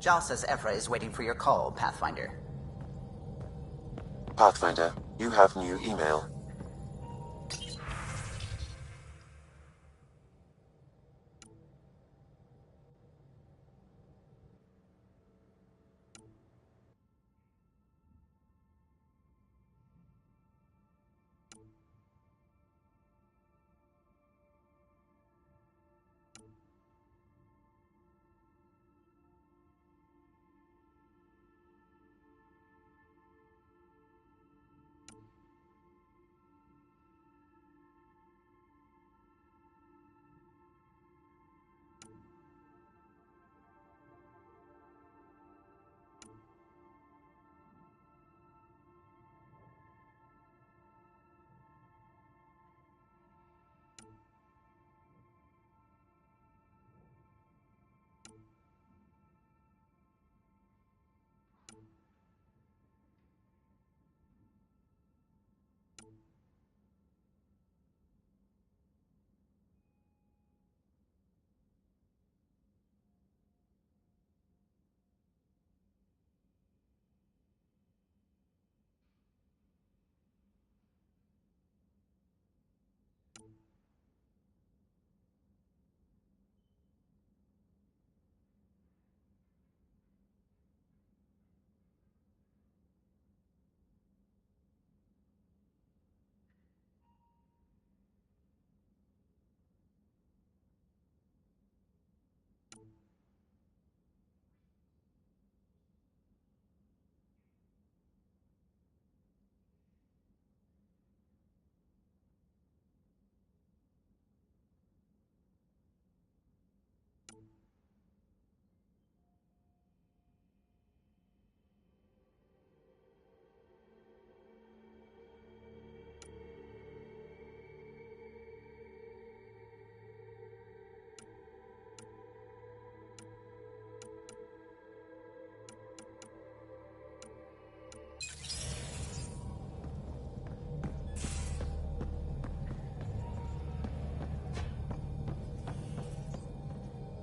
Jal says Ephra is waiting for your call, Pathfinder. Pathfinder, you have new email.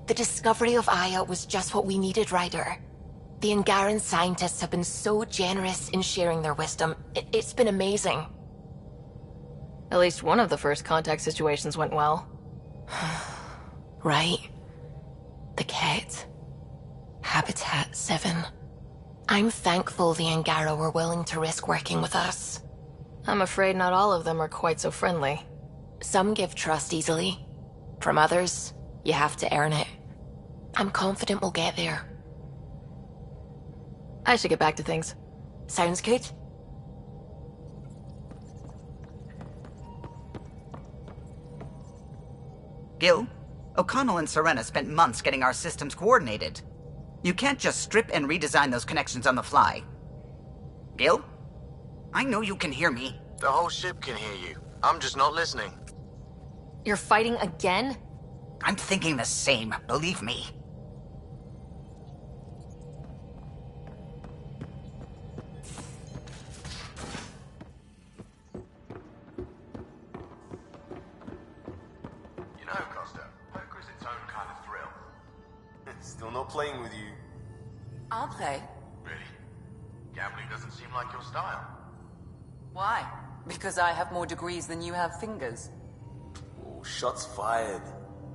The discovery of Aya was just what we needed, Ryder. The Angaran scientists have been so generous in sharing their wisdom. It's been amazing. At least one of the first contact situations went well. Right? The Ket. Habitat 7. I'm thankful the Angara were willing to risk working with us. I'm afraid not all of them are quite so friendly. Some give trust easily. From others, you have to earn it. I'm confident we'll get there. I should get back to things. Sounds good. Gil, O'Connell and Serena spent months getting our systems coordinated. You can't just strip and redesign those connections on the fly. Gil? I know you can hear me. The whole ship can hear you. I'm just not listening. You're fighting again? I'm thinking the same, believe me. You know, Costa, poker is its own kind of thrill. Still not playing with you. I'll play. Really? Gambling doesn't seem like your style. Why? Because I have more degrees than you have fingers. Oh, shots fired.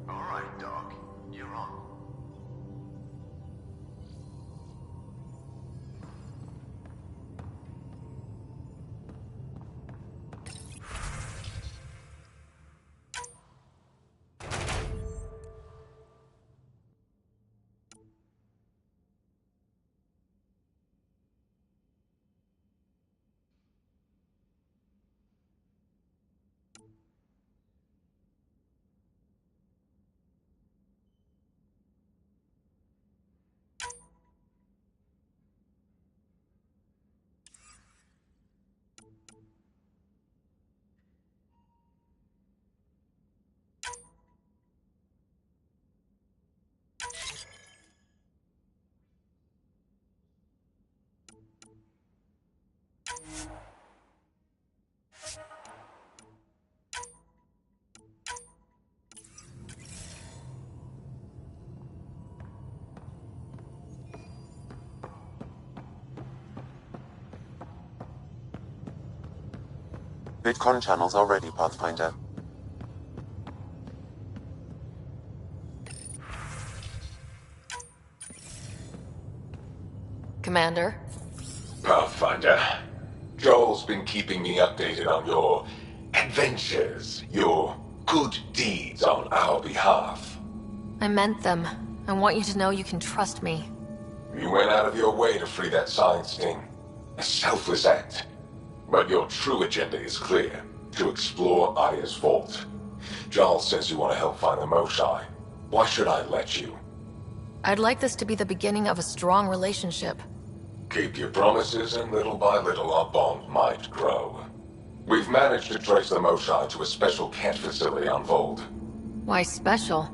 All right, Doc. You're on. VidCon channels are ready, Pathfinder. Commander? Pathfinder, Joel's been keeping me updated on your adventures, your good deeds on our behalf. I meant them. I want you to know you can trust me. You went out of your way to free that science thing. A selfless act. But your true agenda is clear. To explore Aya's vault. Joel says you want to help find the Moshae. Why should I let you? I'd like this to be the beginning of a strong relationship. Keep your promises, and little by little our bond might grow. We've managed to trace the Moshae to a special cat facility on Vold. Why special?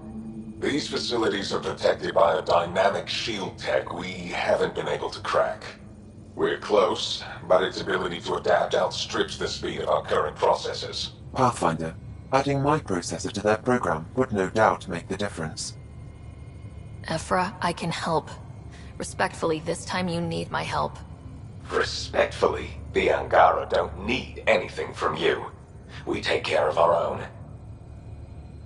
These facilities are protected by a dynamic shield tech we haven't been able to crack. We're close, but its ability to adapt outstrips the speed of our current processors. Pathfinder, adding my processor to their program would no doubt make the difference. Ephra, I can help. Respectfully, this time you need my help. Respectfully, the Angara don't need anything from you. We take care of our own.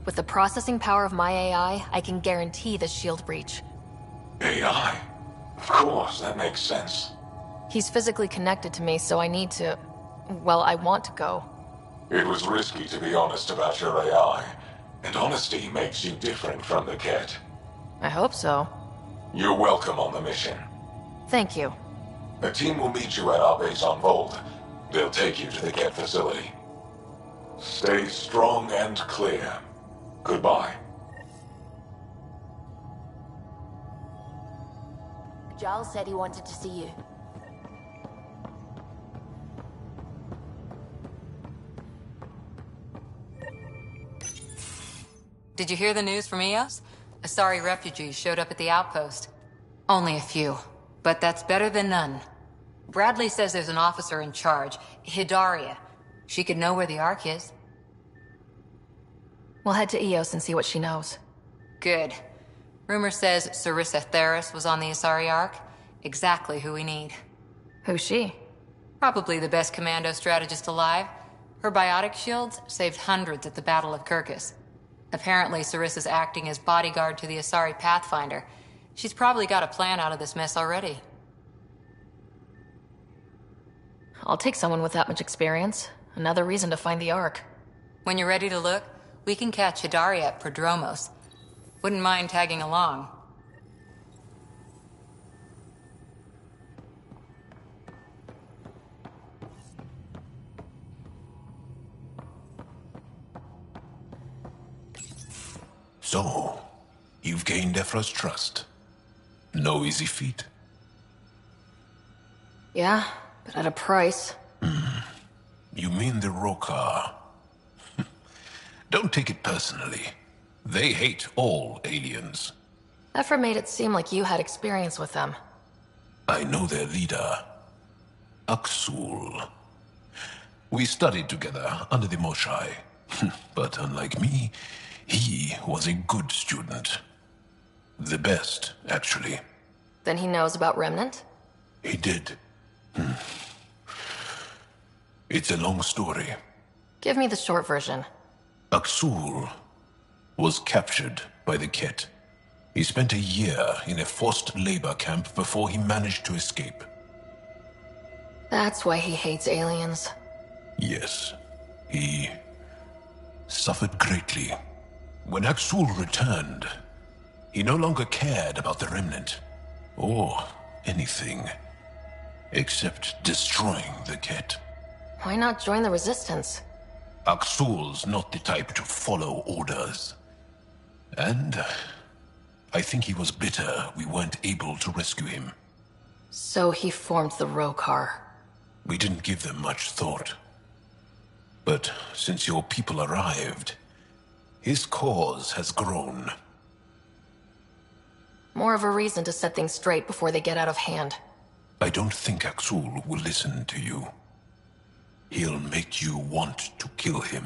With the processing power of my AI, I can guarantee the shield breach. AI? Of course, that makes sense. He's physically connected to me, so I need to... well, I want to go. It was risky to be honest about your AI, and honesty makes you different from the cat. I hope so. You're welcome on the mission. Thank you. A team will meet you at our base on Vold. They'll take you to the cat facility. Stay strong and clear. Goodbye. Giles said he wanted to see you. Did you hear the news from Eos? Asari refugees showed up at the outpost. Only a few, but that's better than none. Bradley says there's an officer in charge, Hidaria. She could know where the Ark is. We'll head to Eos and see what she knows. Good. Rumor says Sarissa Theris was on the Asari Ark. Exactly who we need. Who's she? Probably the best commando strategist alive. Her biotic shields saved hundreds at the Battle of Kirkus. Apparently, Sarissa's acting as bodyguard to the Asari Pathfinder. She's probably got a plan out of this mess already. I'll take someone with that much experience. Another reason to find the Ark. When you're ready to look, we can catch Hidaria at Prodromos. Wouldn't mind tagging along. So, you've gained Ephra's trust. No easy feat. Yeah, but at a price. You mean the Rokar? Don't take it personally. They hate all aliens. Ephra made it seem like you had experience with them. I know their leader, Aksul. We studied together under the Moshae. But unlike me, he was a good student. The best, actually. Then he knows about Remnant? He did. It's a long story. Give me the short version. Aksul was captured by the Ket. He spent a year in a forced labor camp before he managed to escape. That's why he hates aliens. Yes, he suffered greatly. When Aksul returned, he no longer cared about the Remnant, or anything, except destroying the Ket. Why not join the Resistance? Aksul's not the type to follow orders. And I think he was bitter we weren't able to rescue him. So he formed the Rokar. We didn't give them much thought. But since your people arrived, his cause has grown. More of a reason to set things straight before they get out of hand. I don't think Aksul will listen to you. He'll make you want to kill him.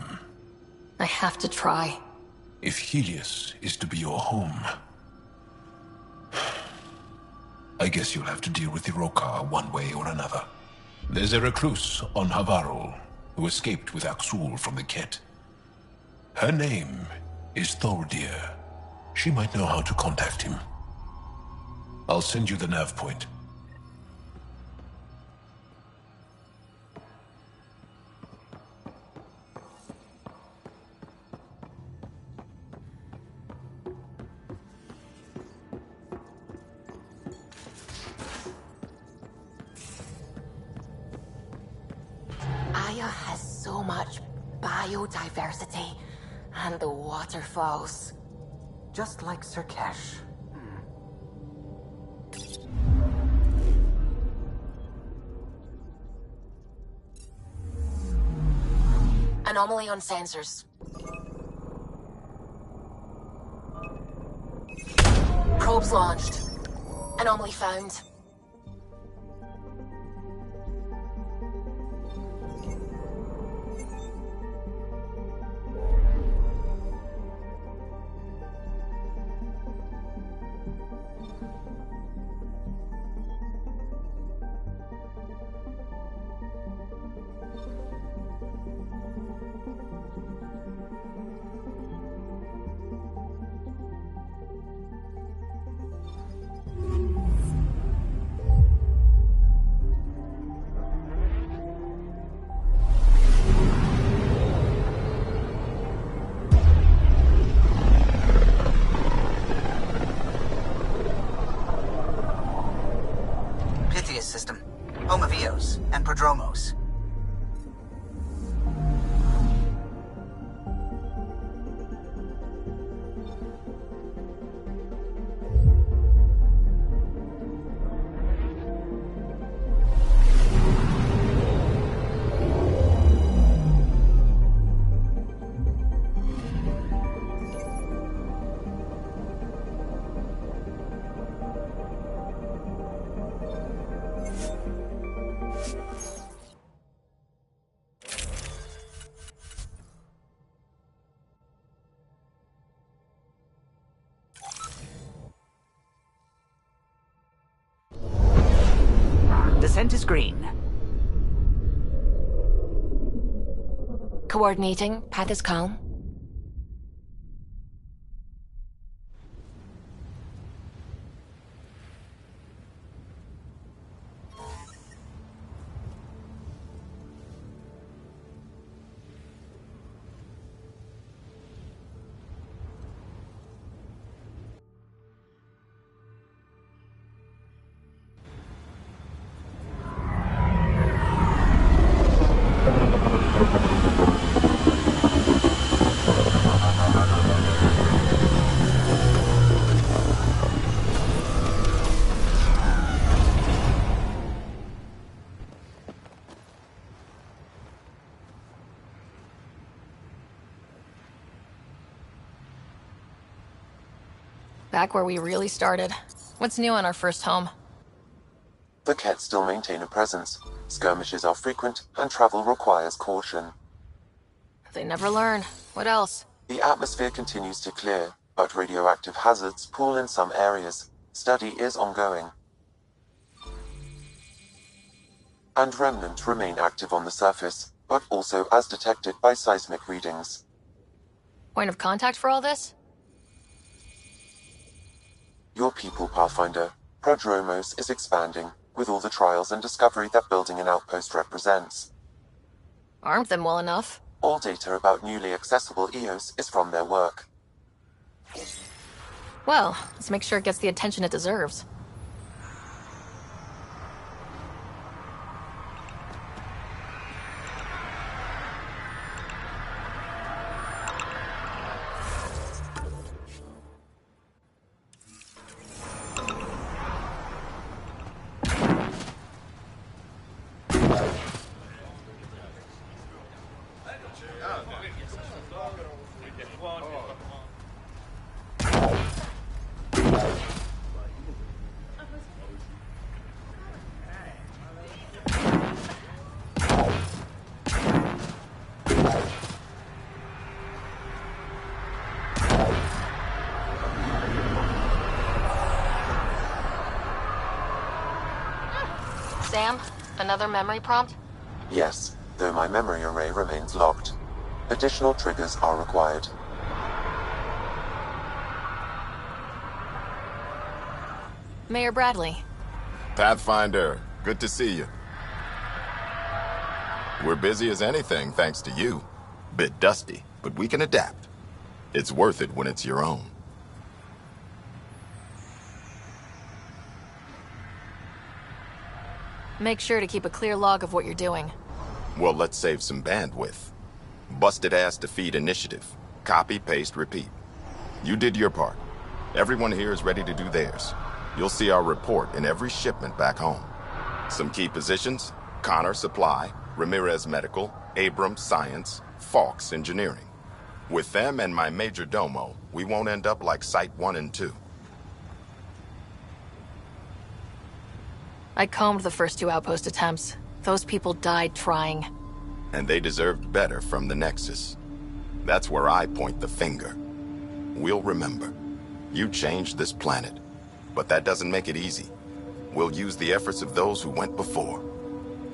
I have to try. If Helios is to be your home, I guess you'll have to deal with the Rokar one way or another. There's a recluse on Havarul who escaped with Axul from the Ket. Her name is Thordir. She might know how to contact him. I'll send you the nav point. Aya has so much biodiversity and the waterfalls. Just like Sirkesh. Anomaly on sensors. Probes launched. Anomaly found. System, home of Eos and Prodromos. Descent is green. Coordinating. Path is calm. Back where we really started. What's new on our first home? The Ket still maintain a presence. Skirmishes are frequent, and travel requires caution. They never learn. What else? The atmosphere continues to clear, but radioactive hazards pool in some areas. Study is ongoing. And remnant remain active on the surface, but also as detected by seismic readings. Point of contact for all this? Your people, Pathfinder. Prodromos is expanding, with all the trials and discovery that building an outpost represents. Armed them well enough. All data about newly accessible Eos is from their work. Well, let's make sure it gets the attention it deserves. Sam, another memory prompt? Yes, though my memory array remains locked. Additional triggers are required. Mayor Bradley. Pathfinder, good to see you. We're busy as anything, thanks to you. Bit dusty, but we can adapt. It's worth it when it's your own. Make sure to keep a clear log of what you're doing. Well, let's save some bandwidth. Busted ass defeat initiative. Copy, paste, repeat. You did your part. Everyone here is ready to do theirs. You'll see our report in every shipment back home. Some key positions: Connor Supply, Ramirez Medical, Abrams Science, Fawkes Engineering. With them and my major domo, we won't end up like Site 1 and 2. I combed the first 2 outpost attempts. Those people died trying. And they deserved better from the Nexus. That's where I point the finger. We'll remember. You changed this planet. But that doesn't make it easy. We'll use the efforts of those who went before.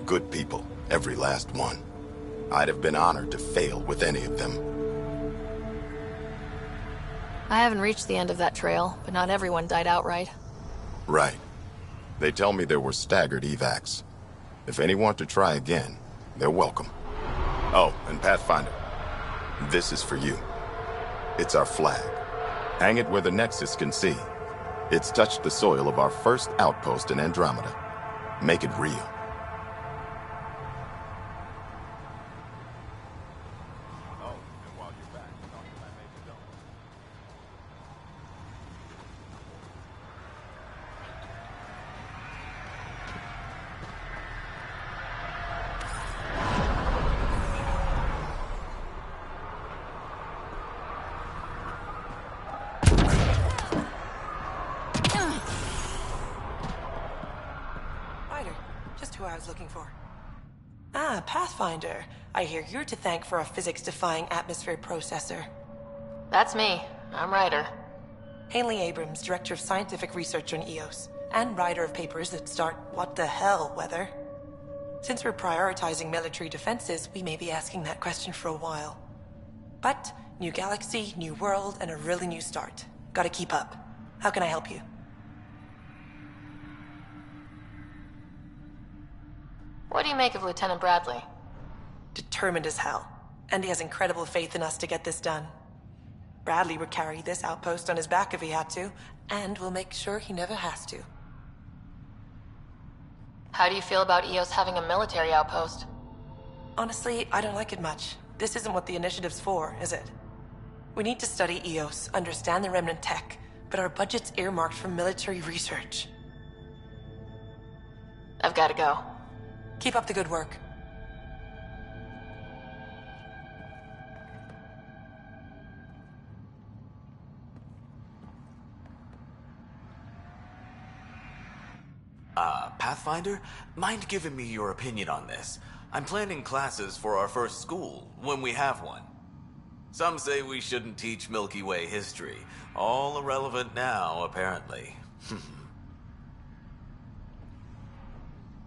Good people, every last one. I'd have been honored to fail with any of them. I haven't reached the end of that trail, but not everyone died outright. Right. They tell me there were staggered evacs. If any want to try again, they're welcome. Oh, and Pathfinder, this is for you. It's our flag. Hang it where the Nexus can see. It's touched the soil of our first outpost in Andromeda. Make it real. I was looking for. Ah, Pathfinder. I hear you're to thank for a physics-defying atmosphere processor. That's me. I'm Ryder. Haley Abrams, Director of Scientific Research on EOS, and writer of papers that start what the hell weather. Since we're prioritizing military defenses, we may be asking that question for a while. But, new galaxy, new world, and a really new start. Gotta keep up. How can I help you? What do you make of Lieutenant Bradley? Determined as hell. And he has incredible faith in us to get this done. Bradley would carry this outpost on his back if he had to, and we'll make sure he never has to. How do you feel about EOS having a military outpost? Honestly, I don't like it much. This isn't what the initiative's for, is it? We need to study EOS, understand the remnant tech, but our budget's earmarked for military research. I've gotta go. Keep up the good work. Pathfinder? Mind giving me your opinion on this? I'm planning classes for our first school, when we have one. Some say we shouldn't teach Milky Way history. All irrelevant now, apparently.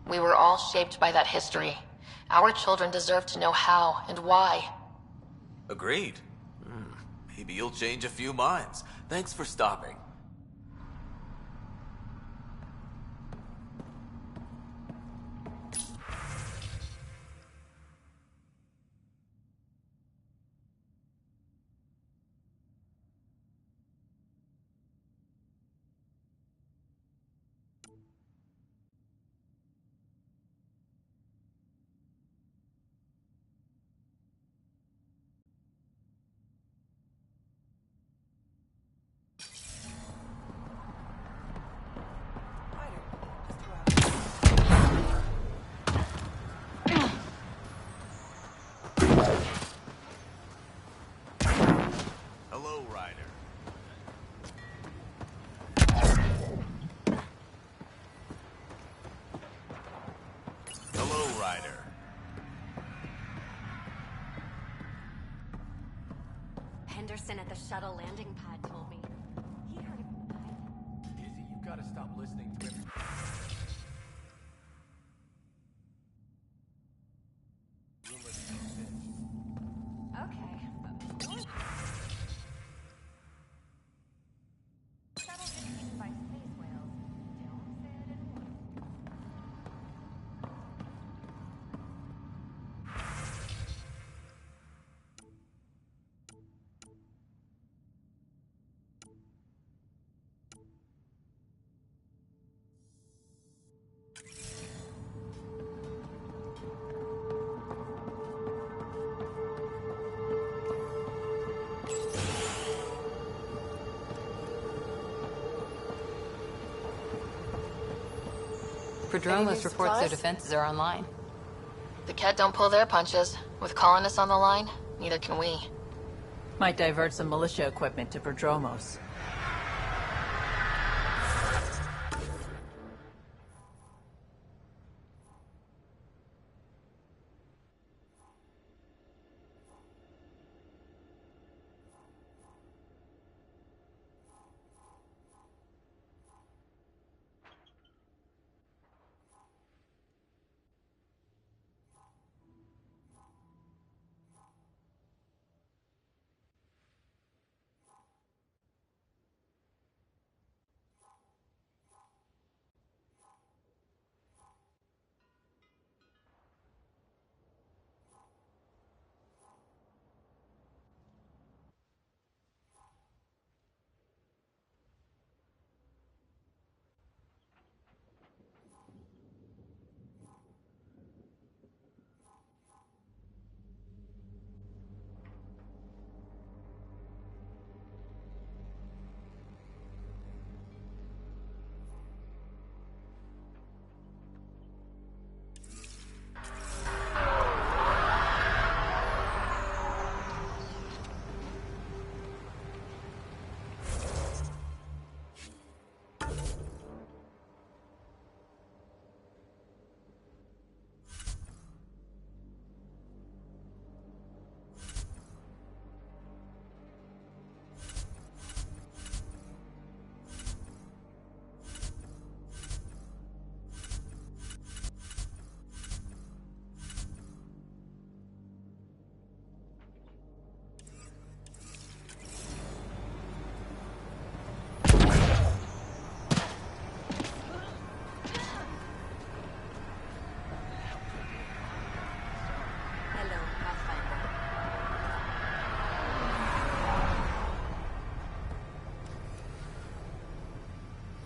We were all shaped by that history. Our children deserve to know how and why. Agreed. Maybe you'll change a few minds. Thanks for stopping. Henderson at the shuttle landing pad told me. He heard it. Izzy, you gotta stop listening to him. Prodromos reports their defenses are online. The Ket don't pull their punches. With colonists on the line, neither can we. Might divert some militia equipment to Prodromos.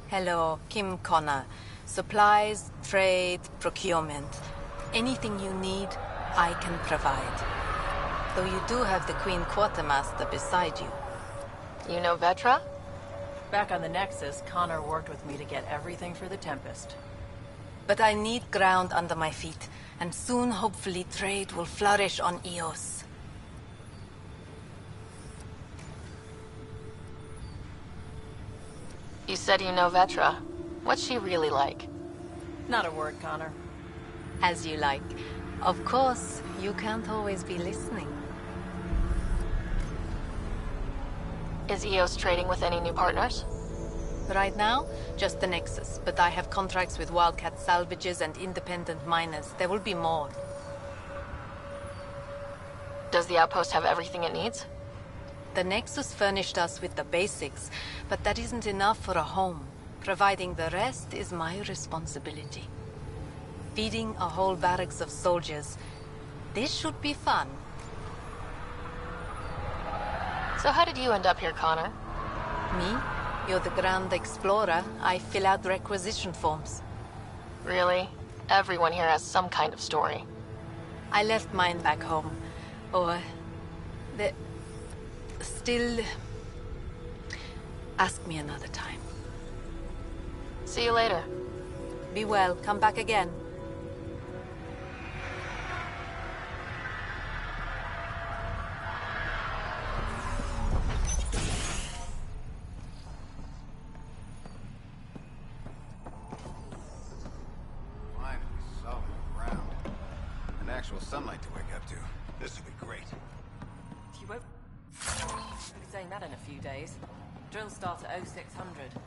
Hello, Kim Connor. Supplies, trade, procurement. Anything you need, I can provide. Though you do have the Queen Quartermaster beside you. You know Vetra? Back on the Nexus, Connor worked with me to get everything for the Tempest. But I need ground under my feet, and soon, hopefully, trade will flourish on Eos. You said you know Vetra. What's she really like? Not a word, Connor. As you like. Of course, you can't always be listening. Is Eos trading with any new partners? Right now, just the Nexus, but I have contracts with Wildcat salvages and independent miners. There will be more. Does the outpost have everything it needs? The Nexus furnished us with the basics, but that isn't enough for a home. Providing the rest is my responsibility. Feeding a whole barracks of soldiers. This should be fun. So how did you end up here, Connor? Me? You're the Grand Explorer. I fill out requisition forms. Really? Everyone here has some kind of story. I left mine back home. Or... Still... Ask me another time. See you later. Be well. Come back again. Finally, solid ground. An actual sunlight to wake up to. This will be great. You won't be saying that in a few days. Drills start at 0600.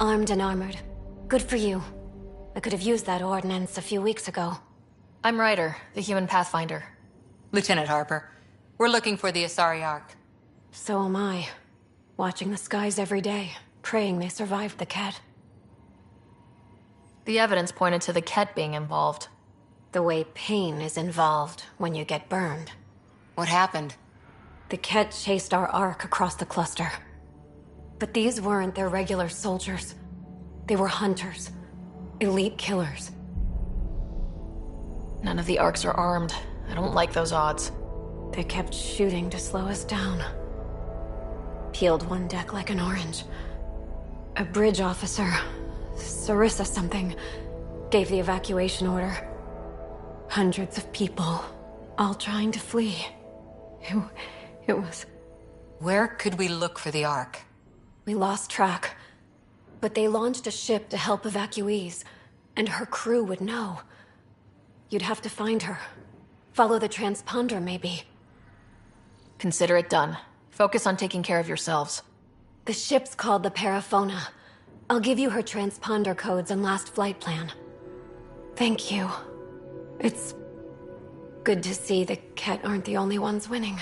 Armed and armored. Good for you. I could have used that ordnance a few weeks ago. I'm Ryder, the human pathfinder. Lieutenant Harper, we're looking for the Asari Ark. So am I. Watching the skies every day, praying they survived the Ket. The evidence pointed to the Ket being involved. The way pain is involved when you get burned. What happened? The Ket chased our Ark across the cluster. But these weren't their regular soldiers. They were hunters. Elite killers. None of the Arks are armed. I don't like those odds. They kept shooting to slow us down. Peeled one deck like an orange. A bridge officer, Sarissa something, gave the evacuation order. Hundreds of people, all trying to flee. It was... Where could we look for the Ark? We lost track. But they launched a ship to help evacuees, and her crew would know. You'd have to find her. Follow the transponder, maybe. Consider it done. Focus on taking care of yourselves. The ship's called the Paraphona. I'll give you her transponder codes and last flight plan. Thank you. It's good to see the Ket aren't the only ones winning.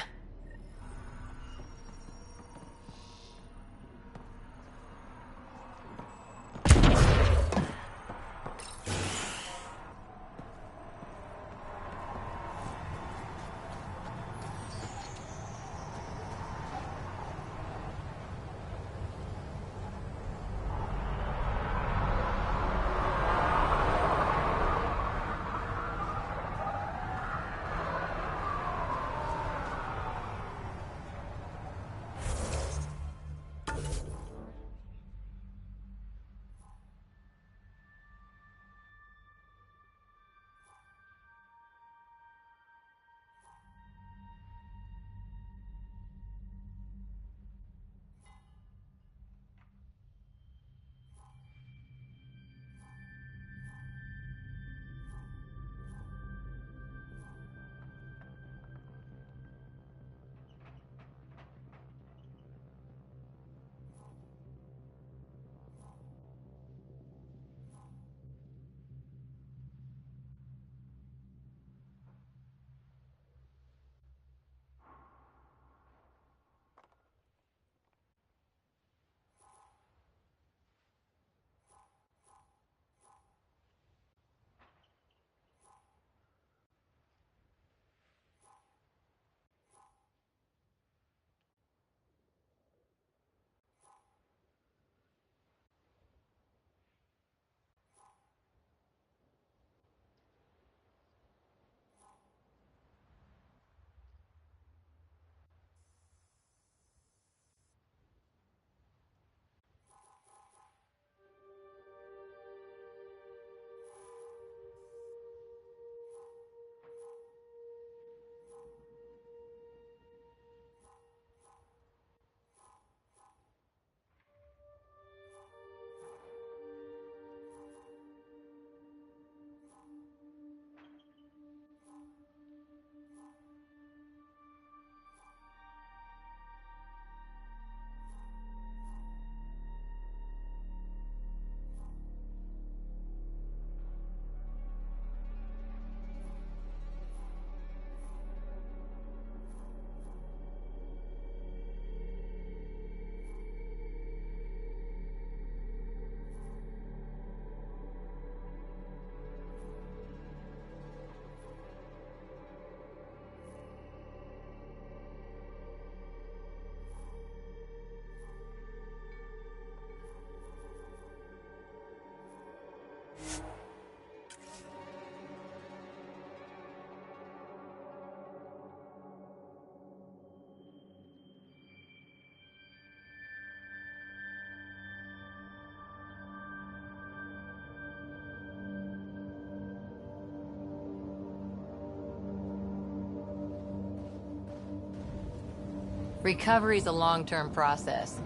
Recovery's a long-term process.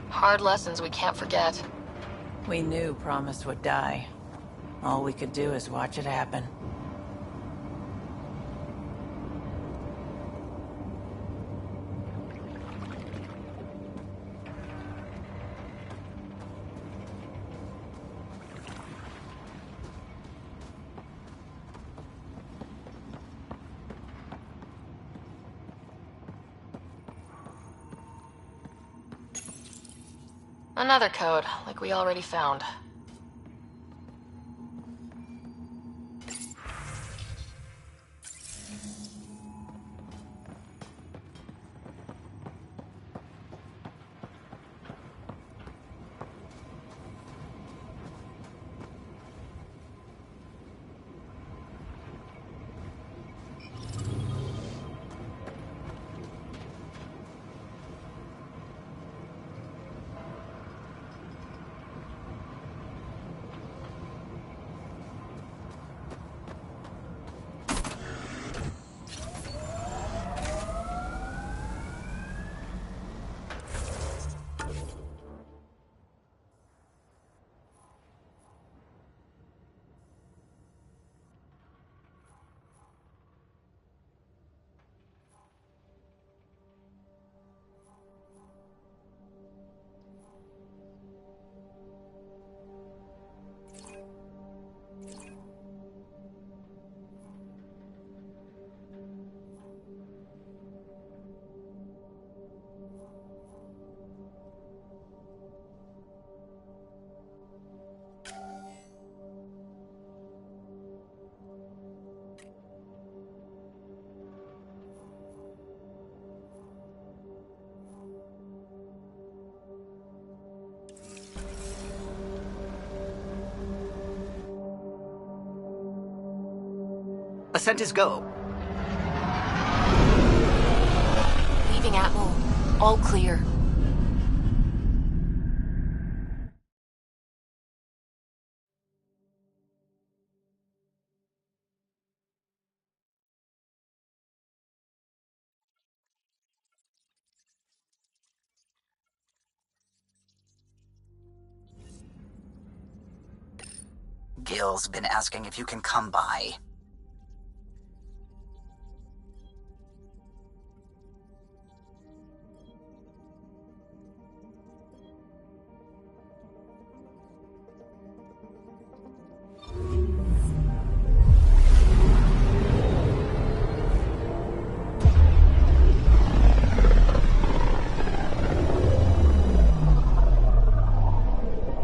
Hard lessons we can't forget. We knew Promise would die. All we could do is watch it happen. Another code, like we already found. Ascent is go. Leaving Atmo. All clear. Gil's been asking if you can come by.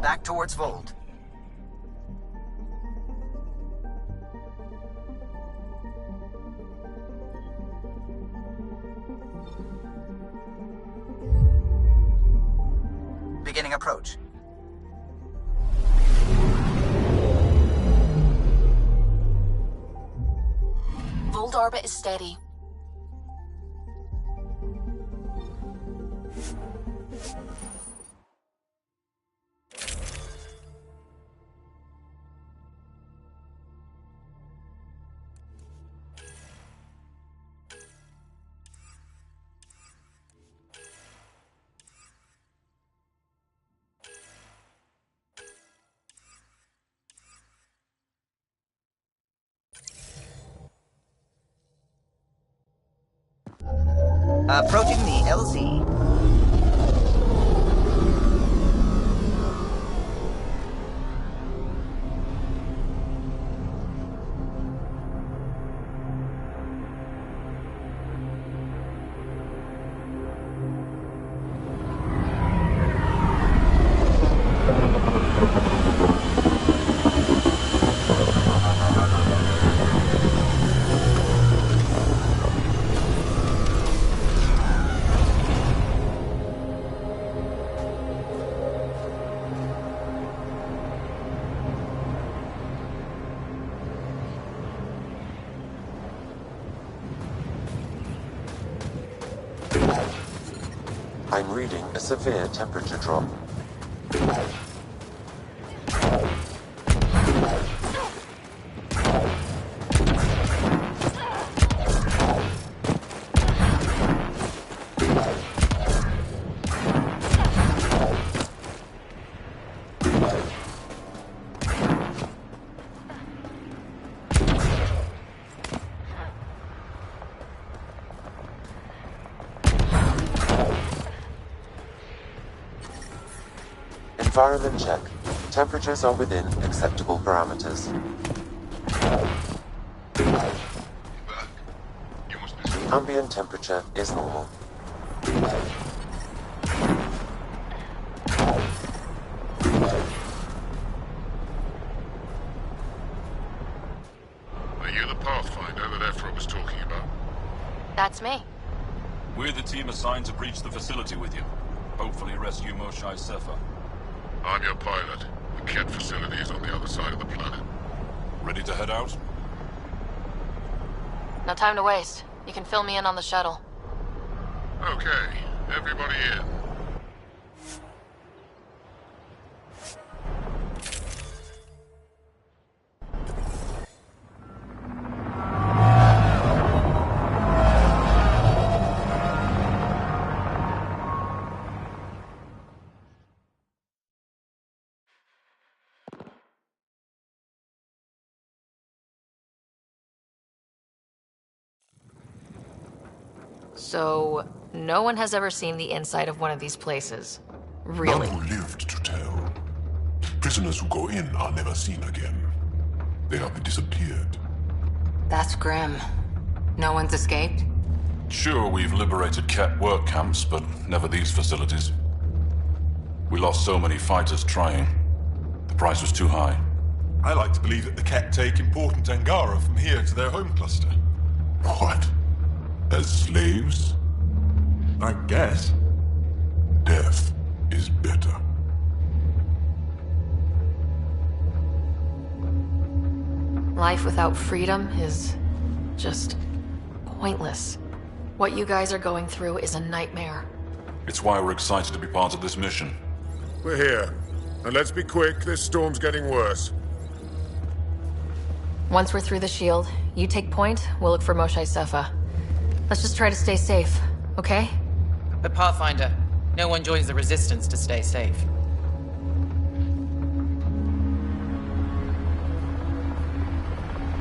Back towards Vold. Beginning approach. Vold orbit is steady. Approaching the LZ. I'm reading a severe temperature drop. Environment check. Temperatures are within acceptable parameters. Ambient temperature is normal. That's me. We're the team assigned to breach the facility with you. Hopefully rescue Moshae Sefer. I'm your pilot. The Kett facility is on the other side of the planet. Ready to head out? No time to waste. You can fill me in on the shuttle. Okay, everybody in. So, no one has ever seen the inside of one of these places. Really? None who lived to tell. Prisoners who go in are never seen again. They have disappeared. That's grim. No one's escaped? Sure, we've liberated Kett work camps, but never these facilities. We lost so many fighters trying. The price was too high. I like to believe that the Kett take important Angara from here to their home cluster. What? As slaves? I guess. Death is better. Life without freedom is just pointless. What you guys are going through is a nightmare. It's why we're excited to be part of this mission. We're here. And let's be quick, this storm's getting worse. Once we're through the shield, you take point, we'll look for Moshae Sefer. Let's just try to stay safe, okay? But Pathfinder, no one joins the Resistance to stay safe.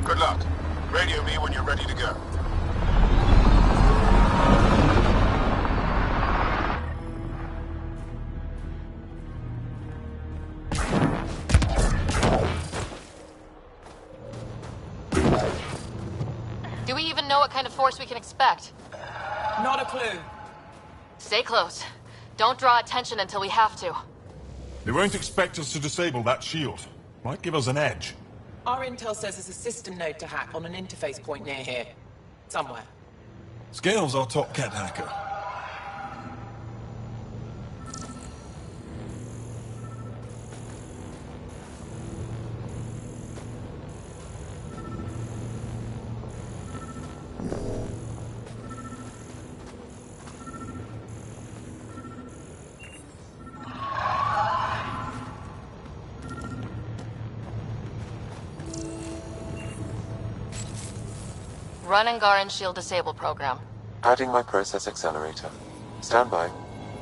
Good luck. Radio me when you're ready to go. Do we even know what kind of force we can expect? Not a clue. Stay close. Don't draw attention until we have to. They won't expect us to disable that shield. Might give us an edge. Our intel says there's a system node to hack on an interface point near here. Somewhere. Scales our top Kett hacker. Run Angaran Shield Disable program. Adding my process accelerator. Stand by.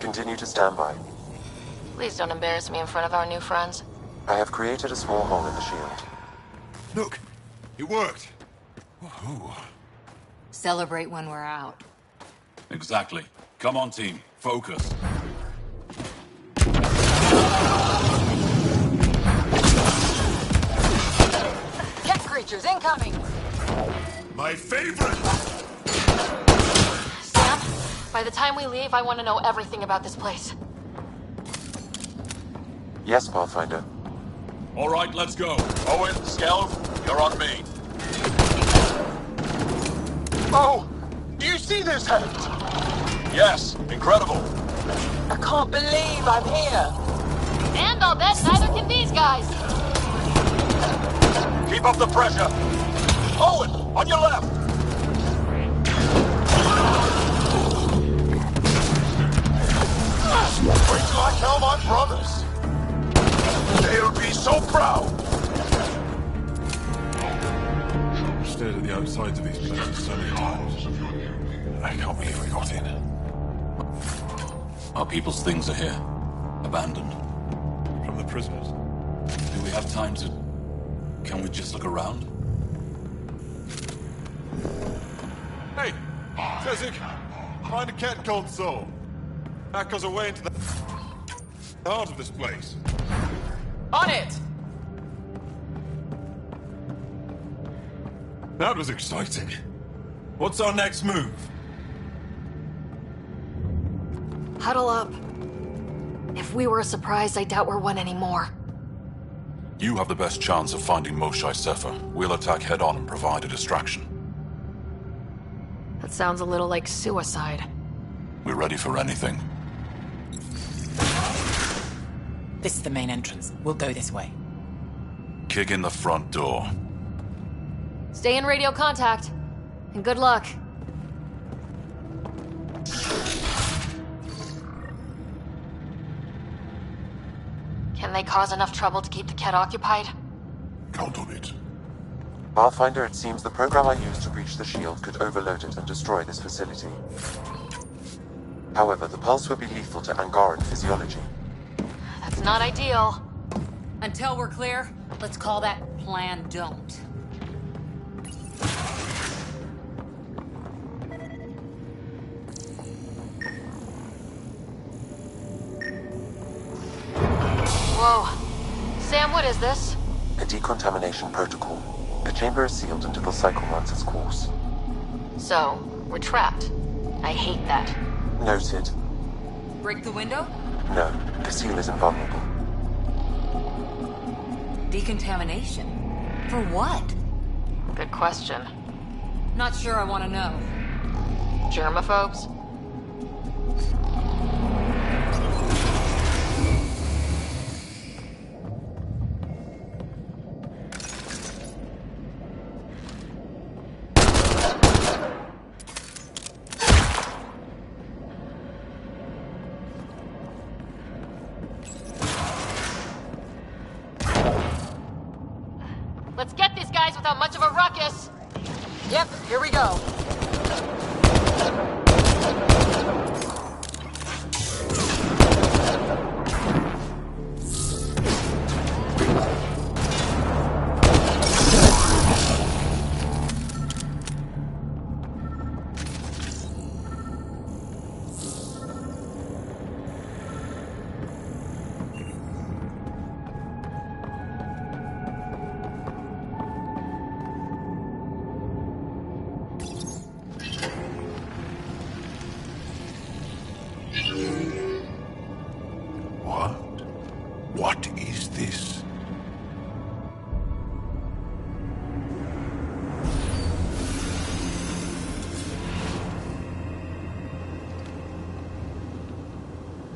Continue to stand by. Please don't embarrass me in front of our new friends. I have created a small hole in the shield. Look! It worked! Woohoo! Celebrate when we're out. Exactly. Come on, team. Focus. Kett creatures incoming! My favorite! Sam, by the time we leave, I want to know everything about this place. Yes, Pathfinder. All right, let's go. Owen, Skelv, you're on me. Oh! Do you see this, Hank? Yes, incredible. I can't believe I'm here! And I'll bet neither can these guys! Keep up the pressure. Owen, on your left. Wait till I tell my brothers. They'll be so proud. I've stared at the outsides of these places so many times. I can't believe we got in. Our people's things are here. Abandoned. From the prisoners. Do we have time to... Can we just look around? Hey! Tezik! Find a Kett console. Hack us away into the heart of this place. On it! That was exciting. What's our next move? Huddle up. If we were a surprise, I doubt we're one anymore. You have the best chance of finding Moshae Sefer. We'll attack head-on and provide a distraction. That sounds a little like suicide. We're ready for anything. This is the main entrance. We'll go this way. Kick in the front door. Stay in radio contact. And good luck. Can they cause enough trouble to keep the Ket occupied? Count on it. Pathfinder, it seems the program I used to breach the shield could overload it and destroy this facility. However, the pulse would be lethal to Angaran physiology. That's not ideal. Until we're clear, let's call that Plan Don't. Whoa. Sam, what is this? A decontamination protocol. The chamber is sealed until the cycle runs its course. So, we're trapped. I hate that. Noted. Break the window? No, the seal is invulnerable. Decontamination? For what? Good question. Not sure I want to know. Germaphobes? Let's get these guys without much of a ruckus! Yep, here we go. What is this?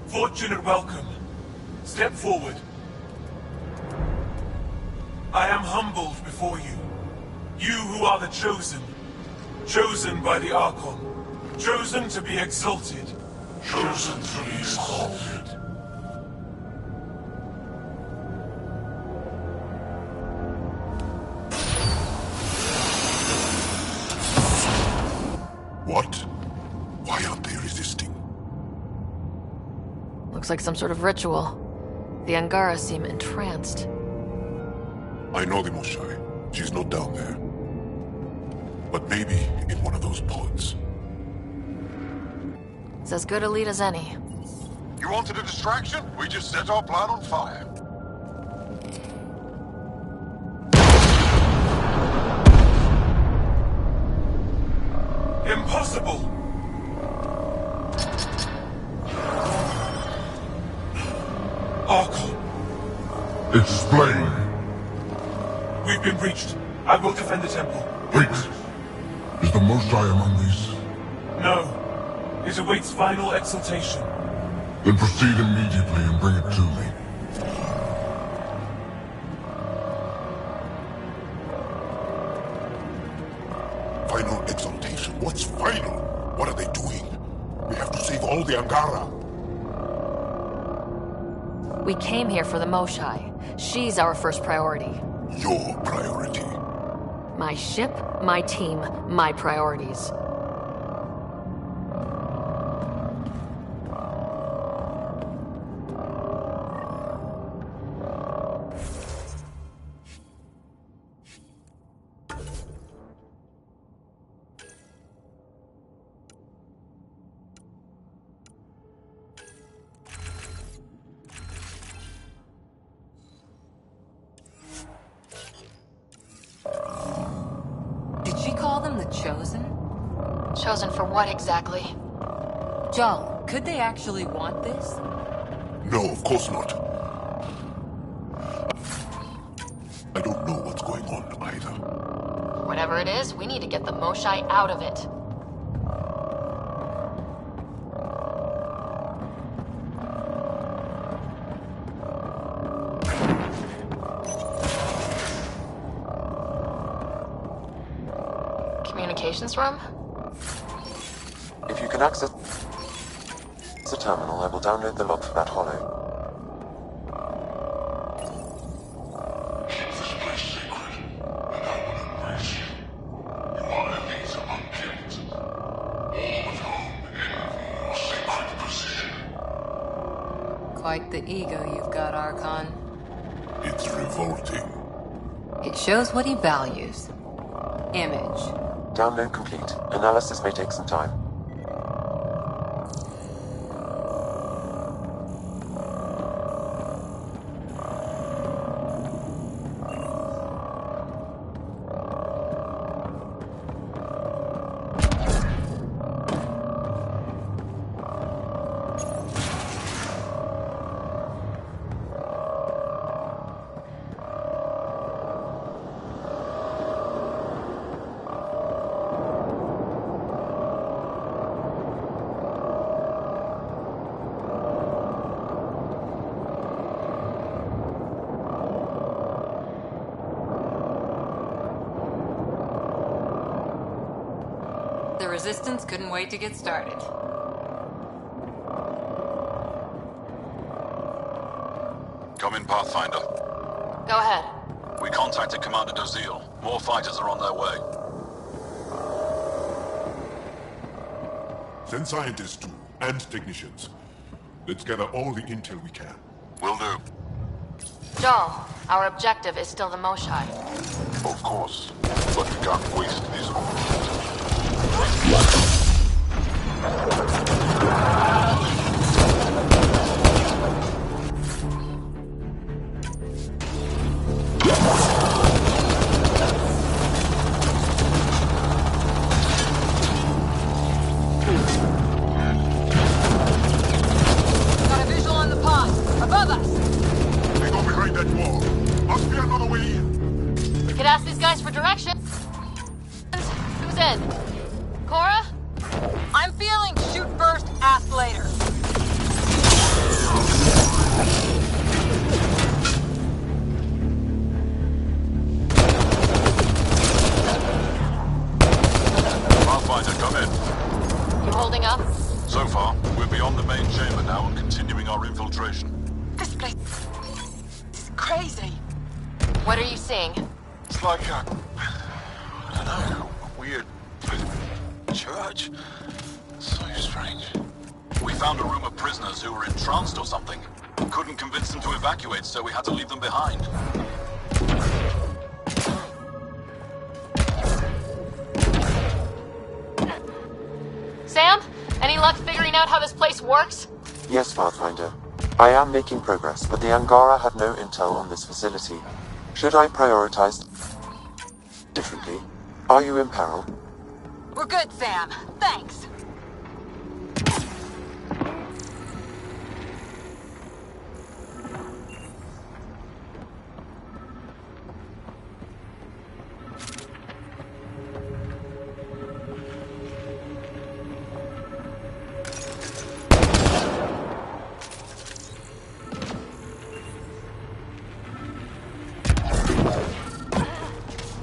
Fortunate welcome. Step forward. I am humbled before you. You who are the chosen. Chosen by the Archon. Chosen to be exalted. Chosen to be exalted. What? Why aren't they resisting? Looks like some sort of ritual. The Angara seem entranced. I know the Moshai. She's not down there. But maybe in one of those pods. It's as good a lead as any. You wanted a distraction? We just set our plan on fire. Impossible! Archon. Explain. We've been breached. I will defend the temple. Wait. Is the Moshai among these? No. It awaits final exaltation. Then proceed immediately and bring it to me. Final exaltation? What's final? What are they doing? We have to save all the Angara. We came here for the Moshai. She's our first priority. Your priority. My ship, my team, my priorities. Chosen for what exactly? Joel, could they actually want this? No, of course not. I don't know what's going on either. Whatever it is, we need to get the Moshai out of it. communications room? If you can access the terminal, I will download the log for that hollow. Quite the ego you've got, Archon. It's revolting. It shows what he values. Image. Download complete. Analysis may take some time. The Resistance couldn't wait to get started. Come in, Pathfinder. Go ahead. We contacted Commander Dozil. More fighters are on their way. Send scientists too, and technicians. Let's gather all the intel we can. Will do. Joel, our objective is still the Moshai. Of course. But we can't waste this opportunity. Got a visual on the pod. Above us. They go behind that wall. Must be another way in. We could ask these guys for directions. Who's in? Cora? I'm feeling shoot first, ask later. Pathfinder, come in. You holding up? So far, we're beyond the main chamber now and continuing our infiltration. This place is crazy. What are you seeing? It's like a... I don't know, a weird... church? So strange. We found a room of prisoners who were entranced or something. Couldn't convince them to evacuate, so we had to leave them behind. Sam? Any luck figuring out how this place works? Yes, Pathfinder. I am making progress, but the Angara have no intel on this facility. Should I prioritize differently? Are you in peril? We're good, Sam. Thanks.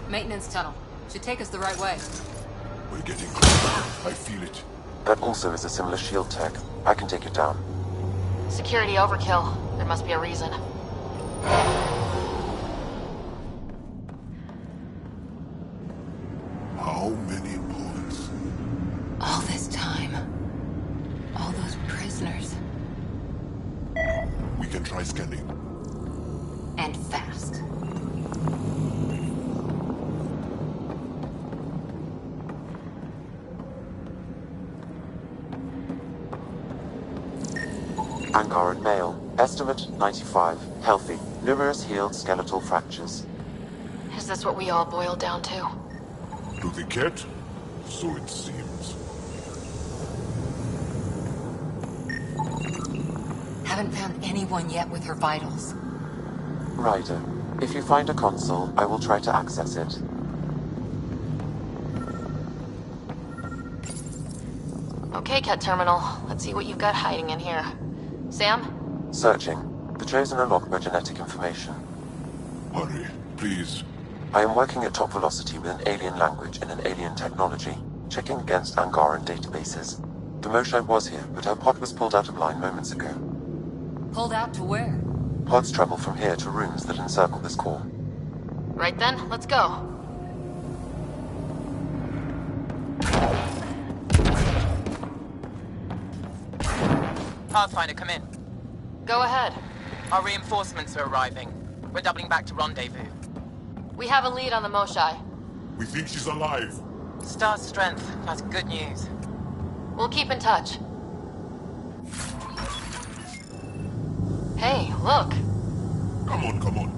Maintenance tunnel. Should take us the right way. We're getting closer. I feel it. That also is a similar shield tech. I can take it down. Security overkill. There must be a reason. How many bullets? All this time. All those prisoners. We can try scanning. And fast. Angaran male. Estimate 95. Healthy. Numerous healed skeletal fractures. Is this what we all boiled down to? To the cat? So it seems. Haven't found anyone yet with her vitals. Ryder, if you find a console, I will try to access it. Okay, Cat Terminal. Let's see what you've got hiding in here. Sam? Searching. The Chosen unlocked by genetic information. Hurry, please. I am working at top velocity with an alien language and an alien technology, checking against Angaran databases. The Moshae was here, but her pod was pulled out of line moments ago. Pulled out to where? Pods travel from here to rooms that encircle this core. Right then, let's go. Pathfinder, come in. Go ahead. Our reinforcements are arriving. We're doubling back to rendezvous. We have a lead on the Moshae. We think she's alive. Star's strength. That's good news. We'll keep in touch. Hey, look. Come on, come on.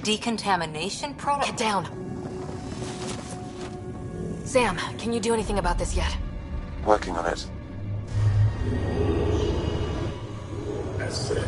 Decontamination product? Get down. Sam, can you do anything about this yet? Working on it. That's it.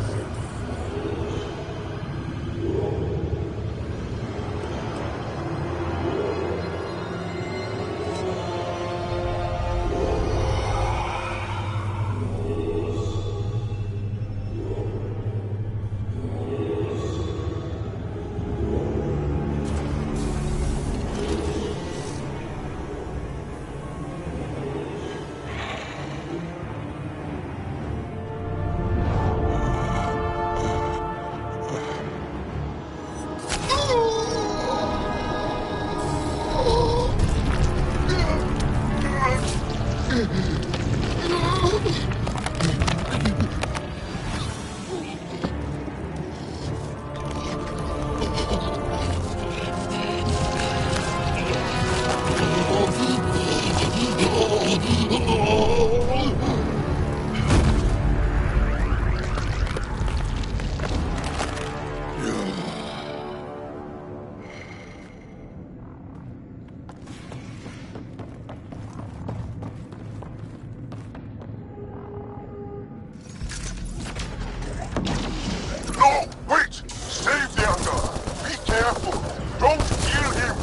No! Wait! Save the Andromeda! Be careful! Don't kill him!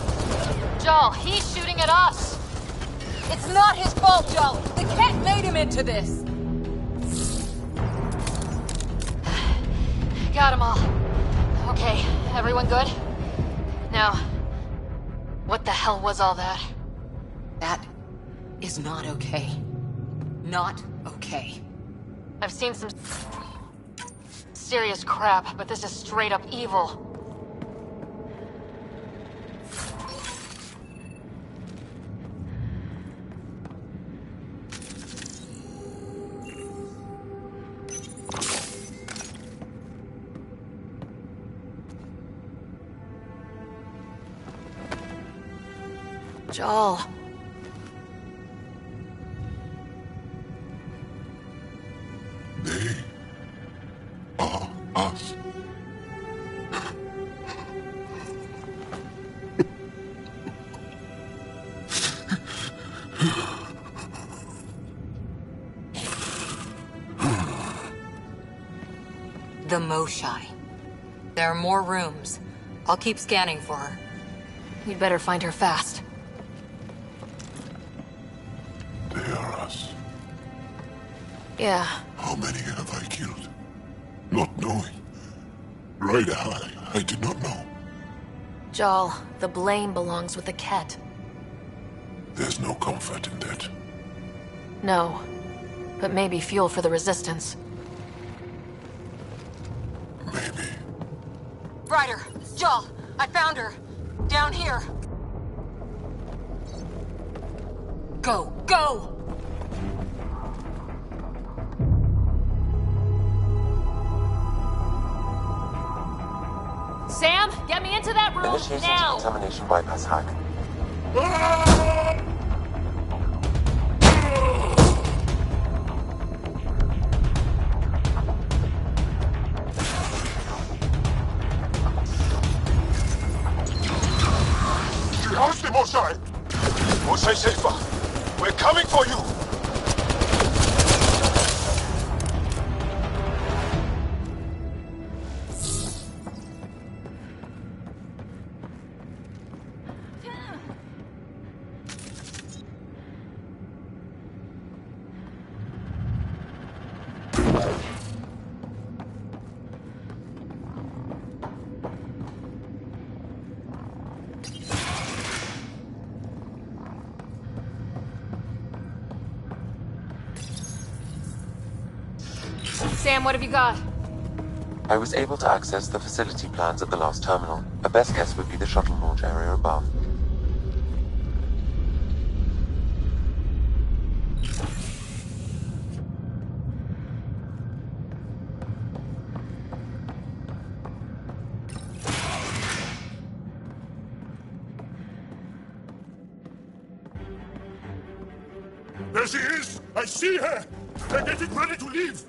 Joel, he's shooting at us! It's not his fault, Joel! The cat made him into this! Got them all. Okay, everyone good? Now, what the hell was all that? That is not okay. Not okay. I've seen some serious crap, but this is straight up evil. Joel. They are us. The Moshae. There are more rooms. I'll keep scanning for her. We'd better find her fast. They are us. Yeah. How many have I killed? Not knowing. Ryder, I did not know. Joel, the blame belongs with the Ket. There's no comfort in that. No. But maybe fuel for the Resistance. Maybe. Ryder! Joel! I found her! Down here! Go! Go! Sam, get me into that room Initiating now! decontamination bypass hack. How's the Mosai? Mosai Safer, we're coming for you! Sam, what have you got? I was able to access the facility plans at the last terminal. A best guess would be the shuttle launch area above. There she is! I see her! They're getting ready to leave!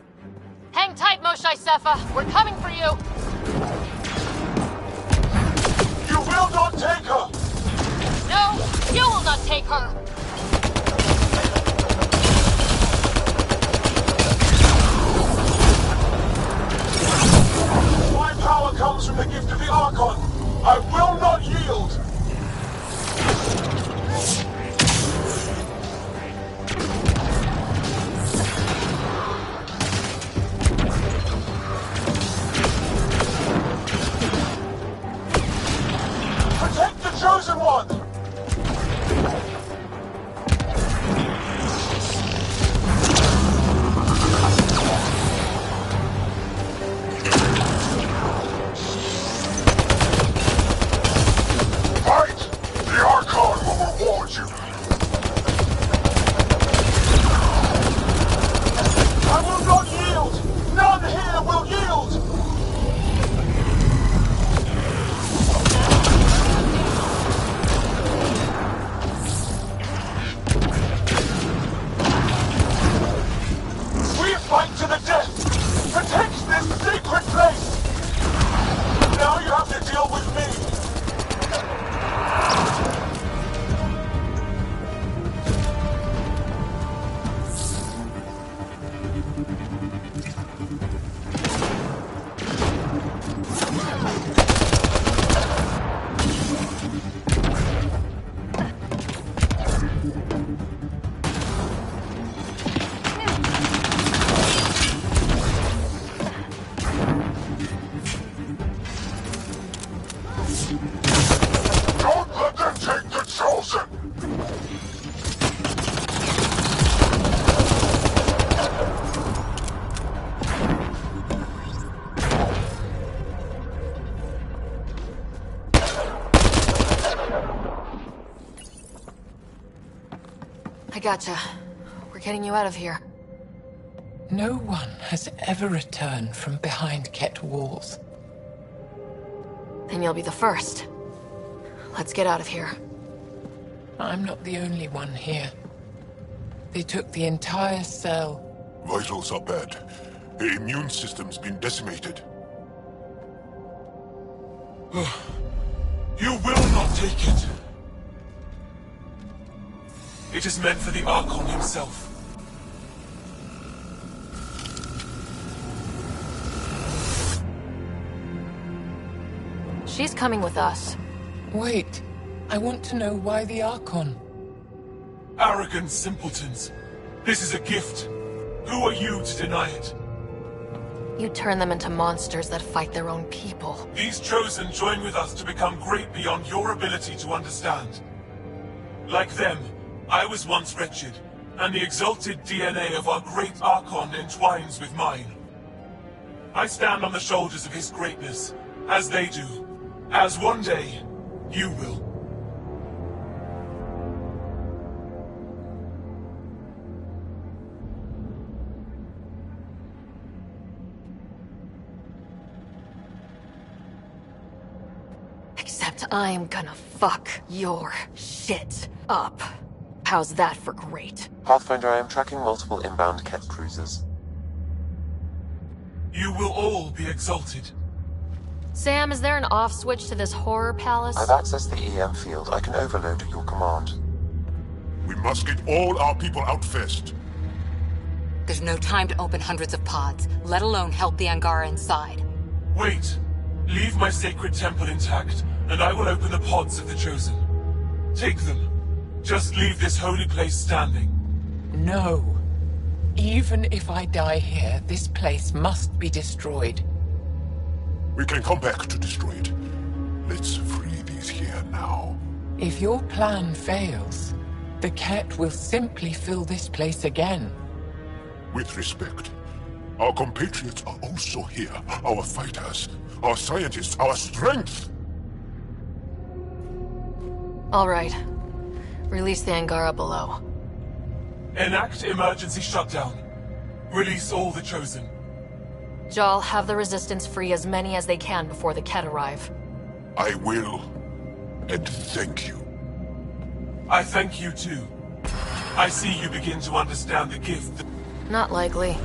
Hang tight, Mosai Sefa. We're coming for you. You will not take her! No, you will not take her. My power comes from the gift of the Archon. I will not yield! Protect the Chosen One! Fight! The Archon will reward you! I will not yield! None here will yield! We fight to the death! Protect this sacred place! Now you have to deal with me! Don't let them take the Chosen! I gotcha. We're getting you out of here. No one has ever returned from behind Ket walls. Then you'll be the first. Let's get out of here. I'm not the only one here. They took the entire cell. Vitals are bad. Her immune system's been decimated. You will not take it. It is meant for the Archon himself. She's coming with us. Wait, I want to know why the Archon. Arrogant simpletons. This is a gift. Who are you to deny it? You turn them into monsters that fight their own people. These Chosen join with us to become great beyond your ability to understand. Like them, I was once wretched, and the exalted DNA of our great Archon entwines with mine. I stand on the shoulders of his greatness, as they do, as one day, you will. Except I'm gonna fuck your shit up. How's that for great? Pathfinder, I am tracking multiple inbound Ket cruisers. You will all be exalted. Sam, is there an off switch to this horror palace? I've accessed the EM field. I can overload at your command. We must get all our people out first. There's no time to open hundreds of pods, let alone help the Angara inside. Wait. Leave my sacred temple intact, and I will open the pods of the Chosen. Take them. Just leave this holy place standing. No. Even if I die here, this place must be destroyed. We can come back to destroy it. Let's free these here now. If your plan fails, the Ket will simply fill this place again. With respect, our compatriots are also here. Our fighters, our scientists, our strength! All right. Release the Angara below. Enact emergency shutdown. Release all the Chosen. Jal, have the Resistance free as many as they can before the Ket arrive. I will. And thank you. I thank you too. I see you begin to understand the gift that... Not likely.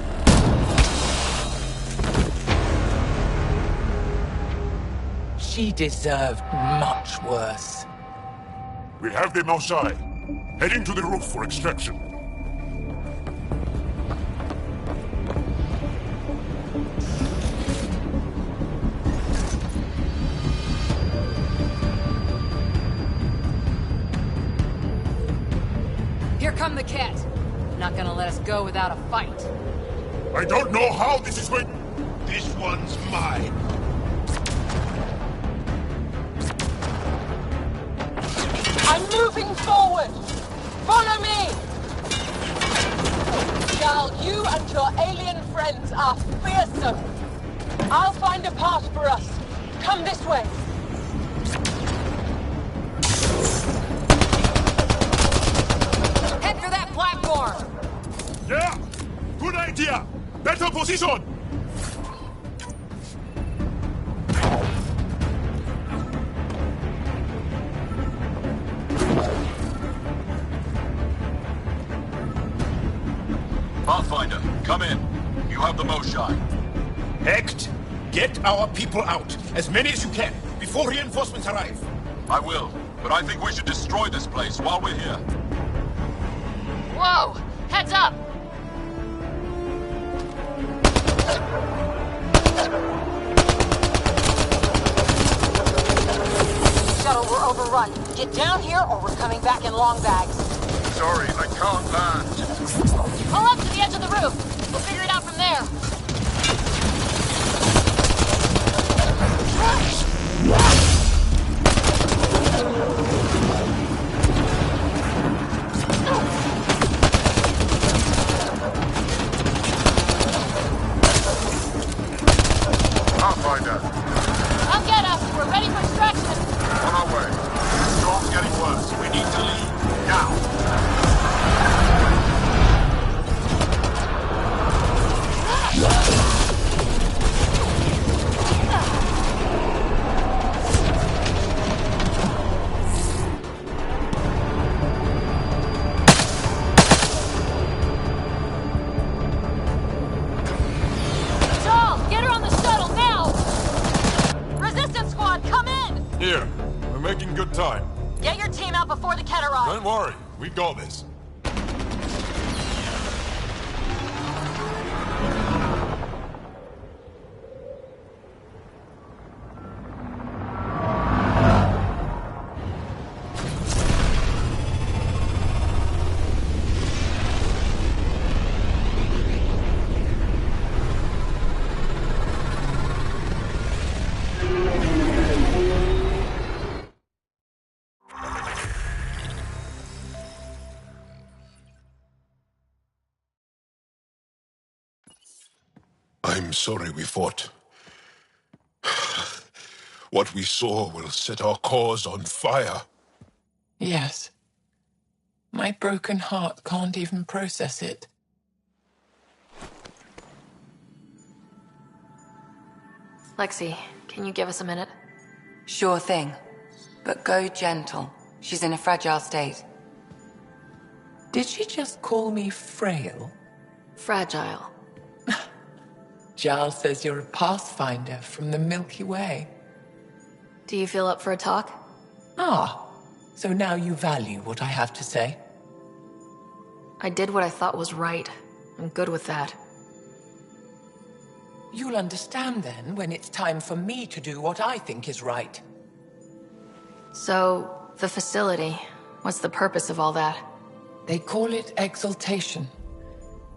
She deserved much worse. We have them outside. Heading to the roof for extraction. Here come the Ket. Not gonna let us go without a fight. I don't know how this is going... This one's mine. I'm moving forward! Follow me! Gal, you and your alien friends are fearsome. I'll find a path for us. Come this way. Head for that platform! Yeah! Good idea! Better position! Pathfinder, come in. You have the Moshai. Hecht, get our people out. As many as you can, before reinforcements arrive. I will, but I think we should destroy this place while we're here. Whoa! Heads up! Shuttle, we're overrun. Get down here or we're coming back in long bags. Sorry, I can't land. Pull up to the edge of the roof. We'll figure it out from there. Pathfinder, Come get us. We're ready for extraction. on our way. The storm's getting worse. We need to leave now. Joel, get her on the shuttle now! Resistance squad, come in! Here, we're making good time. Get your team out before the Ket arrives. Don't worry, we got this. I'm sorry we fought. What we saw will set our cause on fire. Yes. My broken heart can't even process it. Lexi, can you give us a minute? Sure thing. But go gentle. She's in a fragile state. Did she just call me frail? Fragile. Giles says you're a pathfinder from the Milky Way. Do you feel up for a talk? Ah, so now you value what I have to say? I did what I thought was right. I'm good with that. You'll understand then when it's time for me to do what I think is right. So, the facility, what's the purpose of all that? They call it exaltation.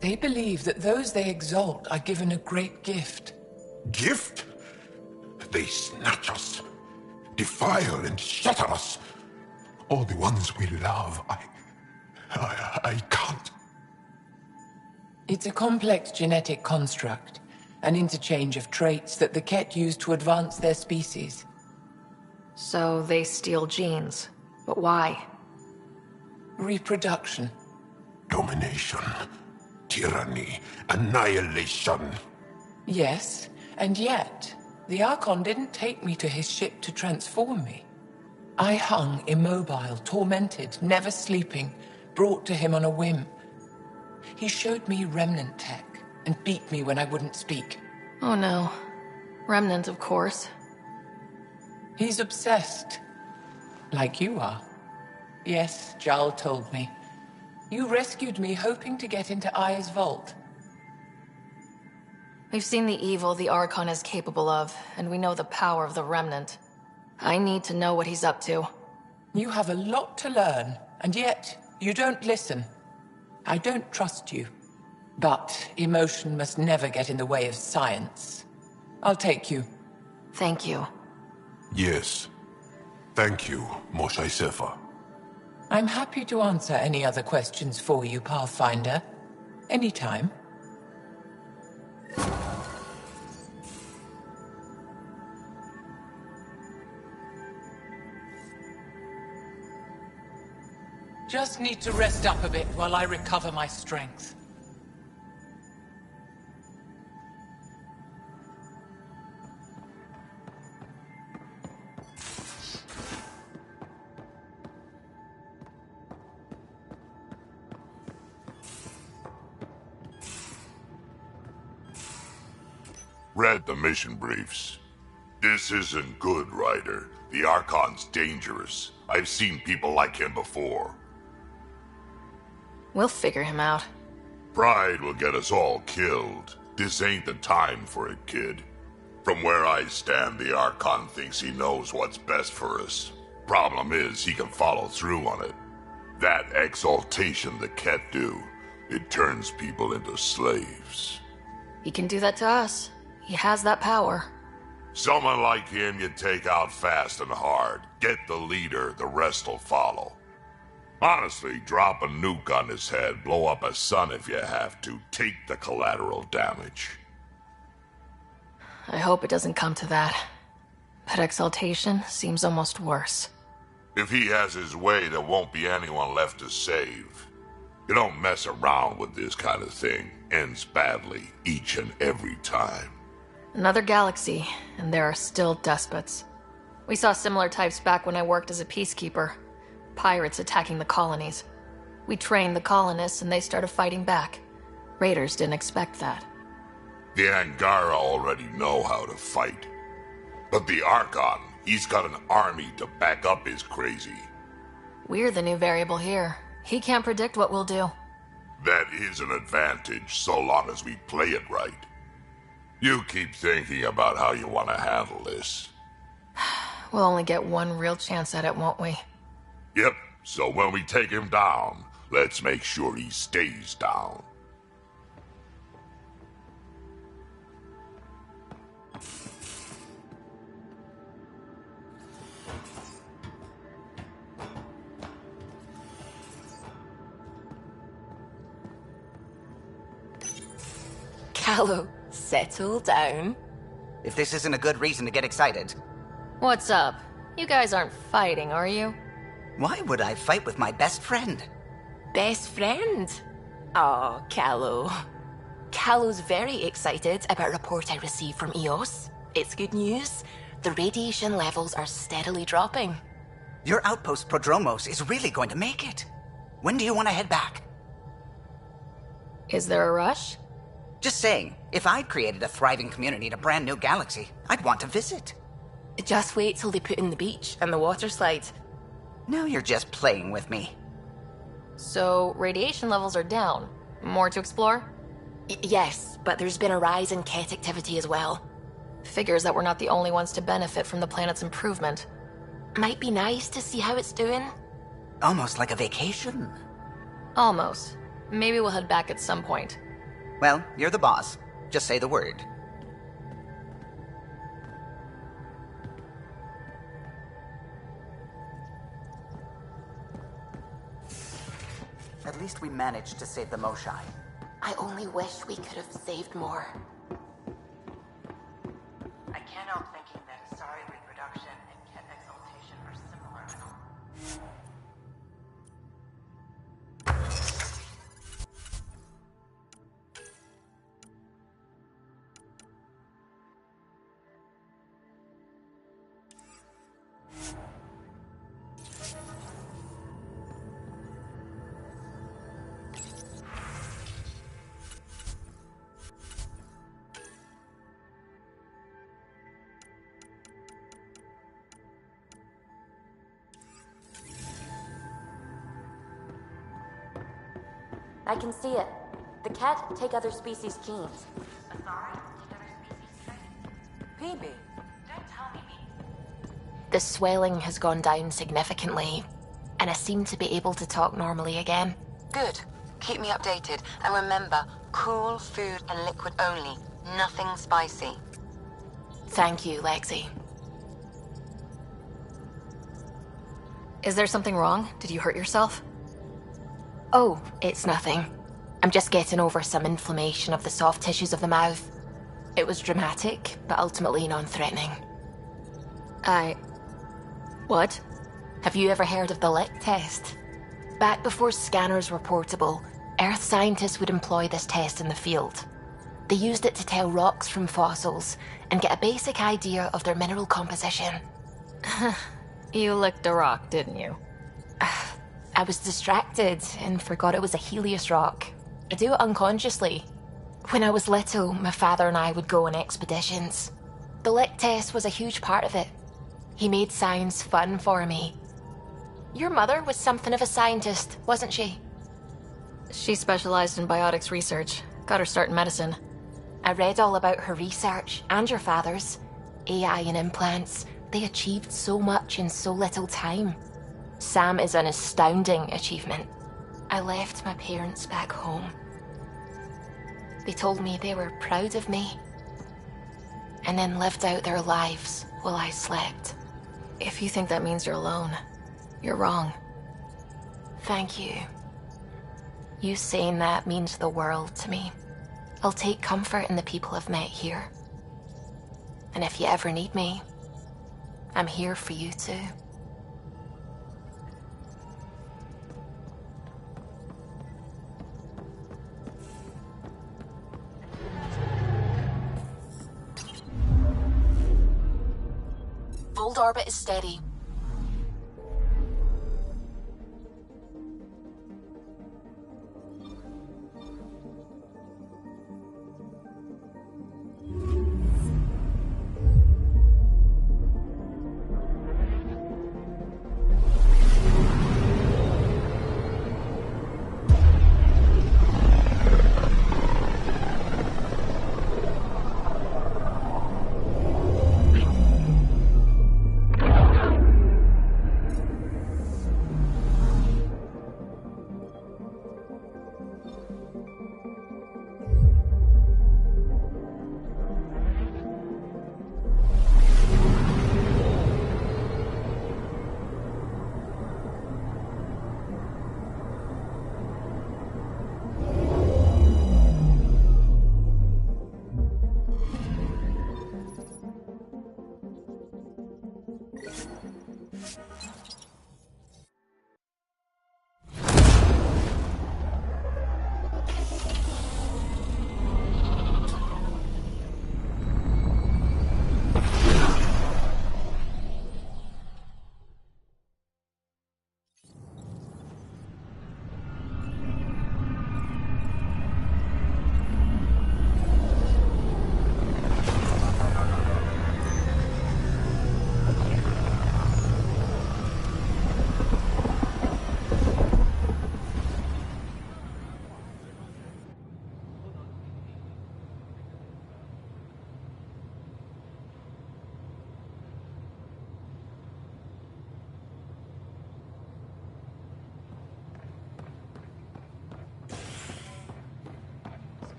They believe that those they exalt are given a great gift. Gift? They snatch us, defile and shatter us. All the ones we love, I can't. It's a complex genetic construct, an interchange of traits that the Ket use to advance their species. So they steal genes. But why? Reproduction. Domination, tyranny, annihilation. Yes, and yet, the Archon didn't take me to his ship to transform me. I hung immobile, tormented, never sleeping, brought to him on a whim. He showed me remnant tech and beat me when I wouldn't speak. Oh no. Remnant, of course. He's obsessed. Like you are. Yes, Jarl told me. You rescued me hoping to get into Aya's vault. We've seen the evil the Archon is capable of, and we know the power of the Remnant. I need to know what he's up to. You have a lot to learn, and yet you don't listen. I don't trust you. But emotion must never get in the way of science. I'll take you. Thank you. Yes. Thank you, Moshe Sefer. I'm happy to answer any other questions for you, Pathfinder. Anytime. Just need to rest up a bit while I recover my strength. Read the mission briefs. This isn't good, Ryder. The Archon's dangerous. I've seen people like him before. We'll figure him out. Pride will get us all killed. This ain't the time for it, kid. From where I stand, the Archon thinks he knows what's best for us. Problem is, he can follow through on it. That exaltation the Ket do, it turns people into slaves. He can do that to us. He has that power. Someone like him you take out fast and hard. Get the leader, the rest will follow. Honestly, drop a nuke on his head, blow up a sun if you have to. Take the collateral damage. I hope it doesn't come to that. But exaltation seems almost worse. If he has his way, there won't be anyone left to save. You don't mess around with this kind of thing. Ends badly, each and every time. Another galaxy, and there are still despots. We saw similar types back when I worked as a peacekeeper. Pirates attacking the colonies. We trained the colonists and they started fighting back. Raiders didn't expect that. The Angara already know how to fight. But the Archon, he's got an army to back up his crazy. We're the new variable here. He can't predict what we'll do. That is an advantage so long as we play it right. You keep thinking about how you want to handle this. We'll only get one real chance at it, won't we? Yep, so when we take him down, let's make sure he stays down. Callow, settle down. If this isn't a good reason to get excited. What's up? You guys aren't fighting, are you? Why would I fight with my best friend? Best friend? Oh, Callow. Callow's very excited about a report I received from EOS. It's good news. The radiation levels are steadily dropping. Your outpost Prodromos is really going to make it. When do you want to head back? Is there a rush? Just saying, if I'd created a thriving community in a brand new galaxy, I'd want to visit. Just wait till they put in the beach and the water slide. Now you're just playing with me. So, radiation levels are down. More to explore? Yes, but there's been a rise in Ket activity as well. Figures that we're not the only ones to benefit from the planet's improvement. Might be nice to see how it's doing. Almost like a vacation. Almost. Maybe we'll head back at some point. Well, you're the boss. Just say the word. At least we managed to save the Moshai. I only wish we could have saved more. I can't help thinking that Asari reproduction and Ket exaltation are similar. I can see it. The Ket take other species' genes. Asari take other species' traits? PB, don't tell me. The swelling has gone down significantly, and I seem to be able to talk normally again. Good. Keep me updated. And remember, cool food and liquid only. Nothing spicy. Thank you, Lexi. Is there something wrong? Did you hurt yourself? Oh, it's nothing. I'm just getting over some inflammation of the soft tissues of the mouth. It was dramatic, but ultimately non-threatening. What? Have you ever heard of the Lick test? Back before scanners were portable, Earth scientists would employ this test in the field. They used it to tell rocks from fossils and get a basic idea of their mineral composition. You licked a rock, didn't you? I was distracted and forgot it was a Helios rock. I do it unconsciously. When I was little, my father and I would go on expeditions. The Lick test was a huge part of it. He made science fun for me. Your mother was something of a scientist, wasn't she? She specialized in biotics research. Got her start in medicine. I read all about her research, and your father's. AI and implants. They achieved so much in so little time. Sam is an astounding achievement. I left my parents back home. They told me they were proud of me, and then lived out their lives while I slept. If you think that means you're alone, you're wrong. Thank you. You saying that means the world to me. I'll take comfort in the people I've met here. And if you ever need me, I'm here for you too. Old orbit is steady.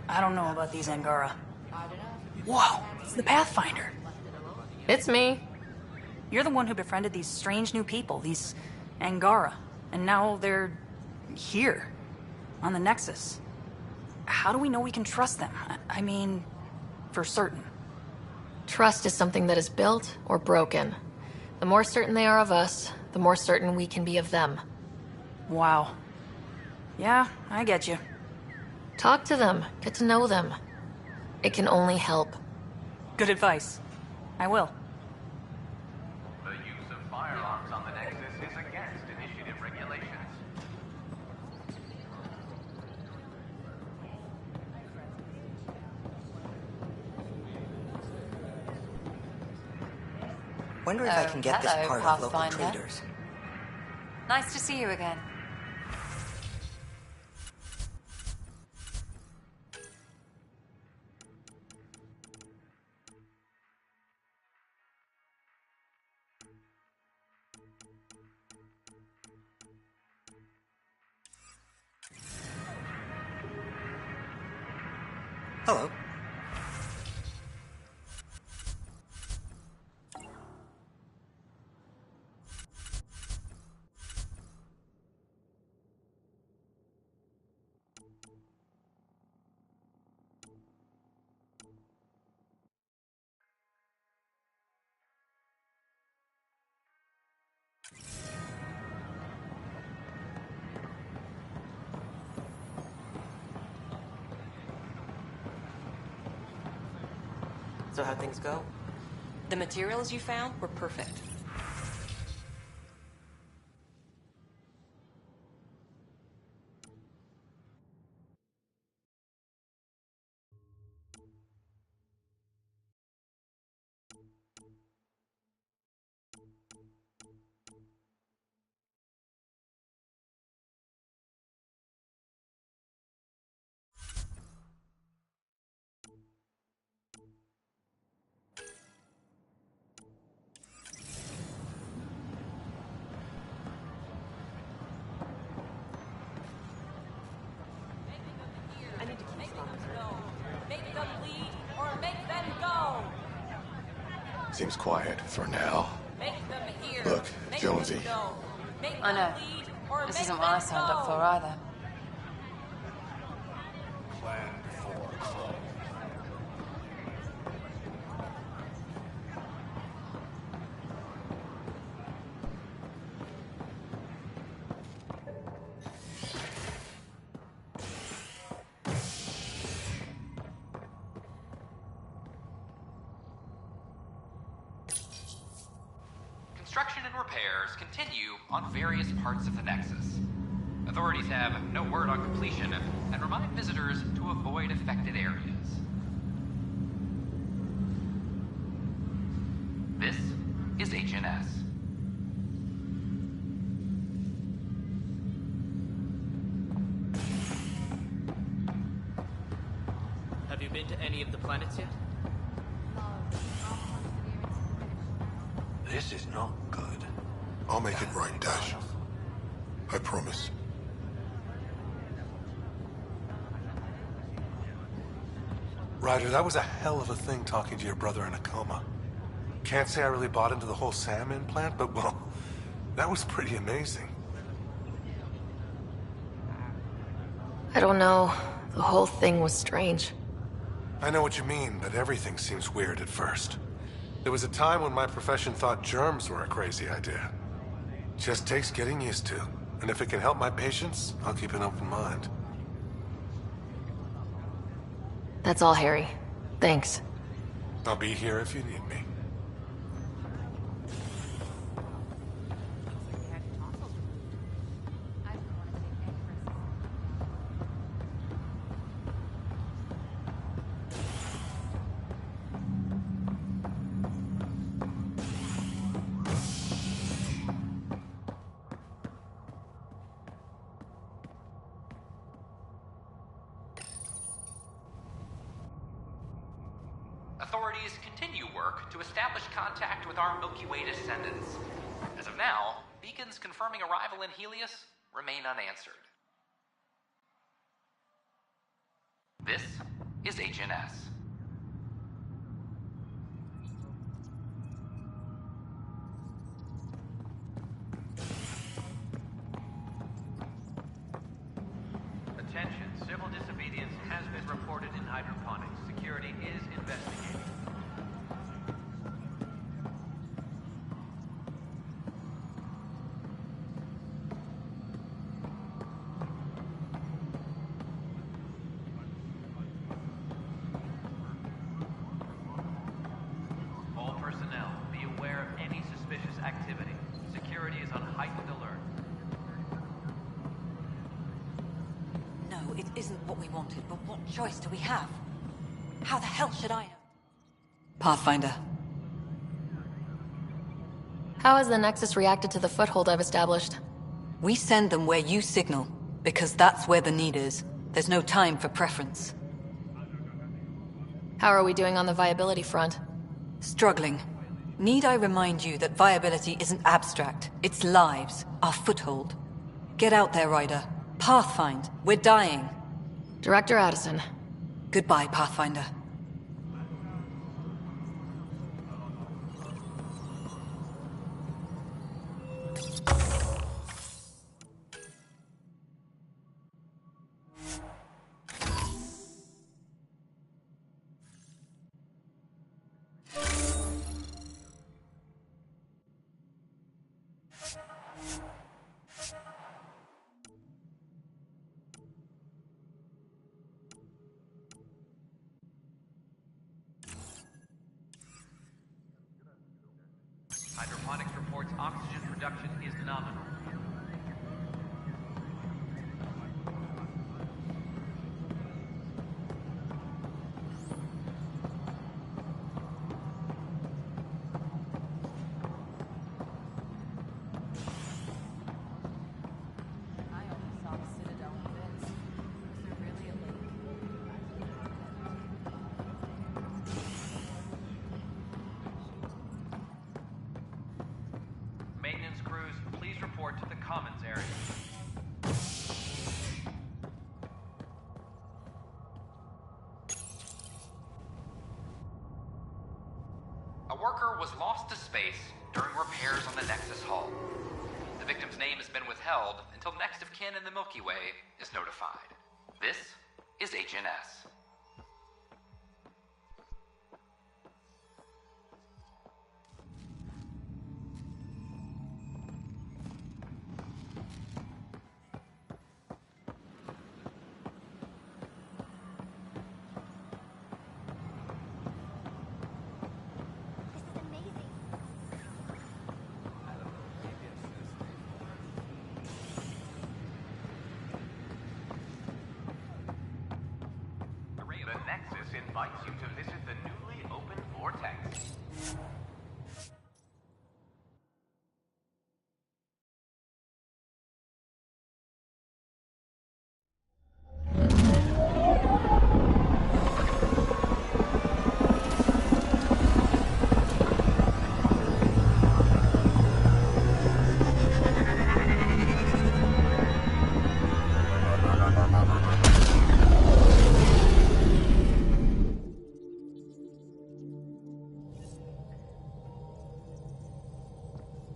I don't know about these Angara. Whoa, it's the Pathfinder. It's me. You're the one who befriended these strange new people, these Angara. And now they're here, on the Nexus. How do we know we can trust them? I mean, for certain. Trust is something that is built or broken. The more certain they are of us, the more certain we can be of them. Wow. Yeah, I get you. Talk to them, get to know them. It can only help. Good advice. I will. The use of firearms on the Nexus is against initiative regulations. Wonder if I can get this hello, part of local Pathfinder. traders. Nice to see you again. Hello. So how'd things go? The materials you found were perfect. Seems quiet for now. Look, Jonesy. I know. This isn't what I signed up for either. Construction and repairs continue on various parts of the Nexus. Authorities have no word on completion and remind visitors to avoid affected areas. This is HNS. Have you been to any of the planets yet? This is not good. I'll make it right, Dash. I promise. Ryder, that was a hell of a thing talking to your brother in a coma. Can't say I really bought into the whole Sam implant, but well, that was pretty amazing. I don't know. The whole thing was strange. I know what you mean, but everything seems weird at first. There was a time when my profession thought germs were a crazy idea. Just takes getting used to. And if it can help my patients, I'll keep an open mind. That's all, Harry. Thanks. I'll be here if you need me. Authorities continue work to establish contact with our Milky Way descendants. As of now, beacons confirming arrival in Helios remain unanswered. This is HNS. Attention, civil disobedience has been reported in hydroponics. Security is investigating. All personnel, be aware of any suspicious activity. Security is on heightened alert. No, it isn't what we wanted, but what choice do we have? How the hell should I know? Pathfinder. How has the Nexus reacted to the foothold I've established? We send them where you signal, because that's where the need is. There's no time for preference. How are we doing on the viability front? Struggling. Need I remind you that viability isn't abstract? It's lives, our foothold. Get out there, Ryder. Pathfind. We're dying. Director Addison. Goodbye, Pathfinder. Hydroponics reports oxygen production is nominal. Maintenance crews, please report to the Commons area. A worker was lost to space during repairs on the Nexus hull. The victim's name has been withheld until next of kin in the Milky Way is notified. This is HNS. The Nexus invites you to visit the newly opened vortex.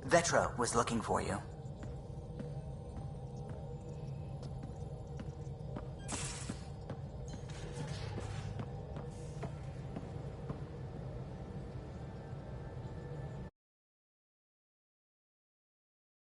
Vetra was looking for you.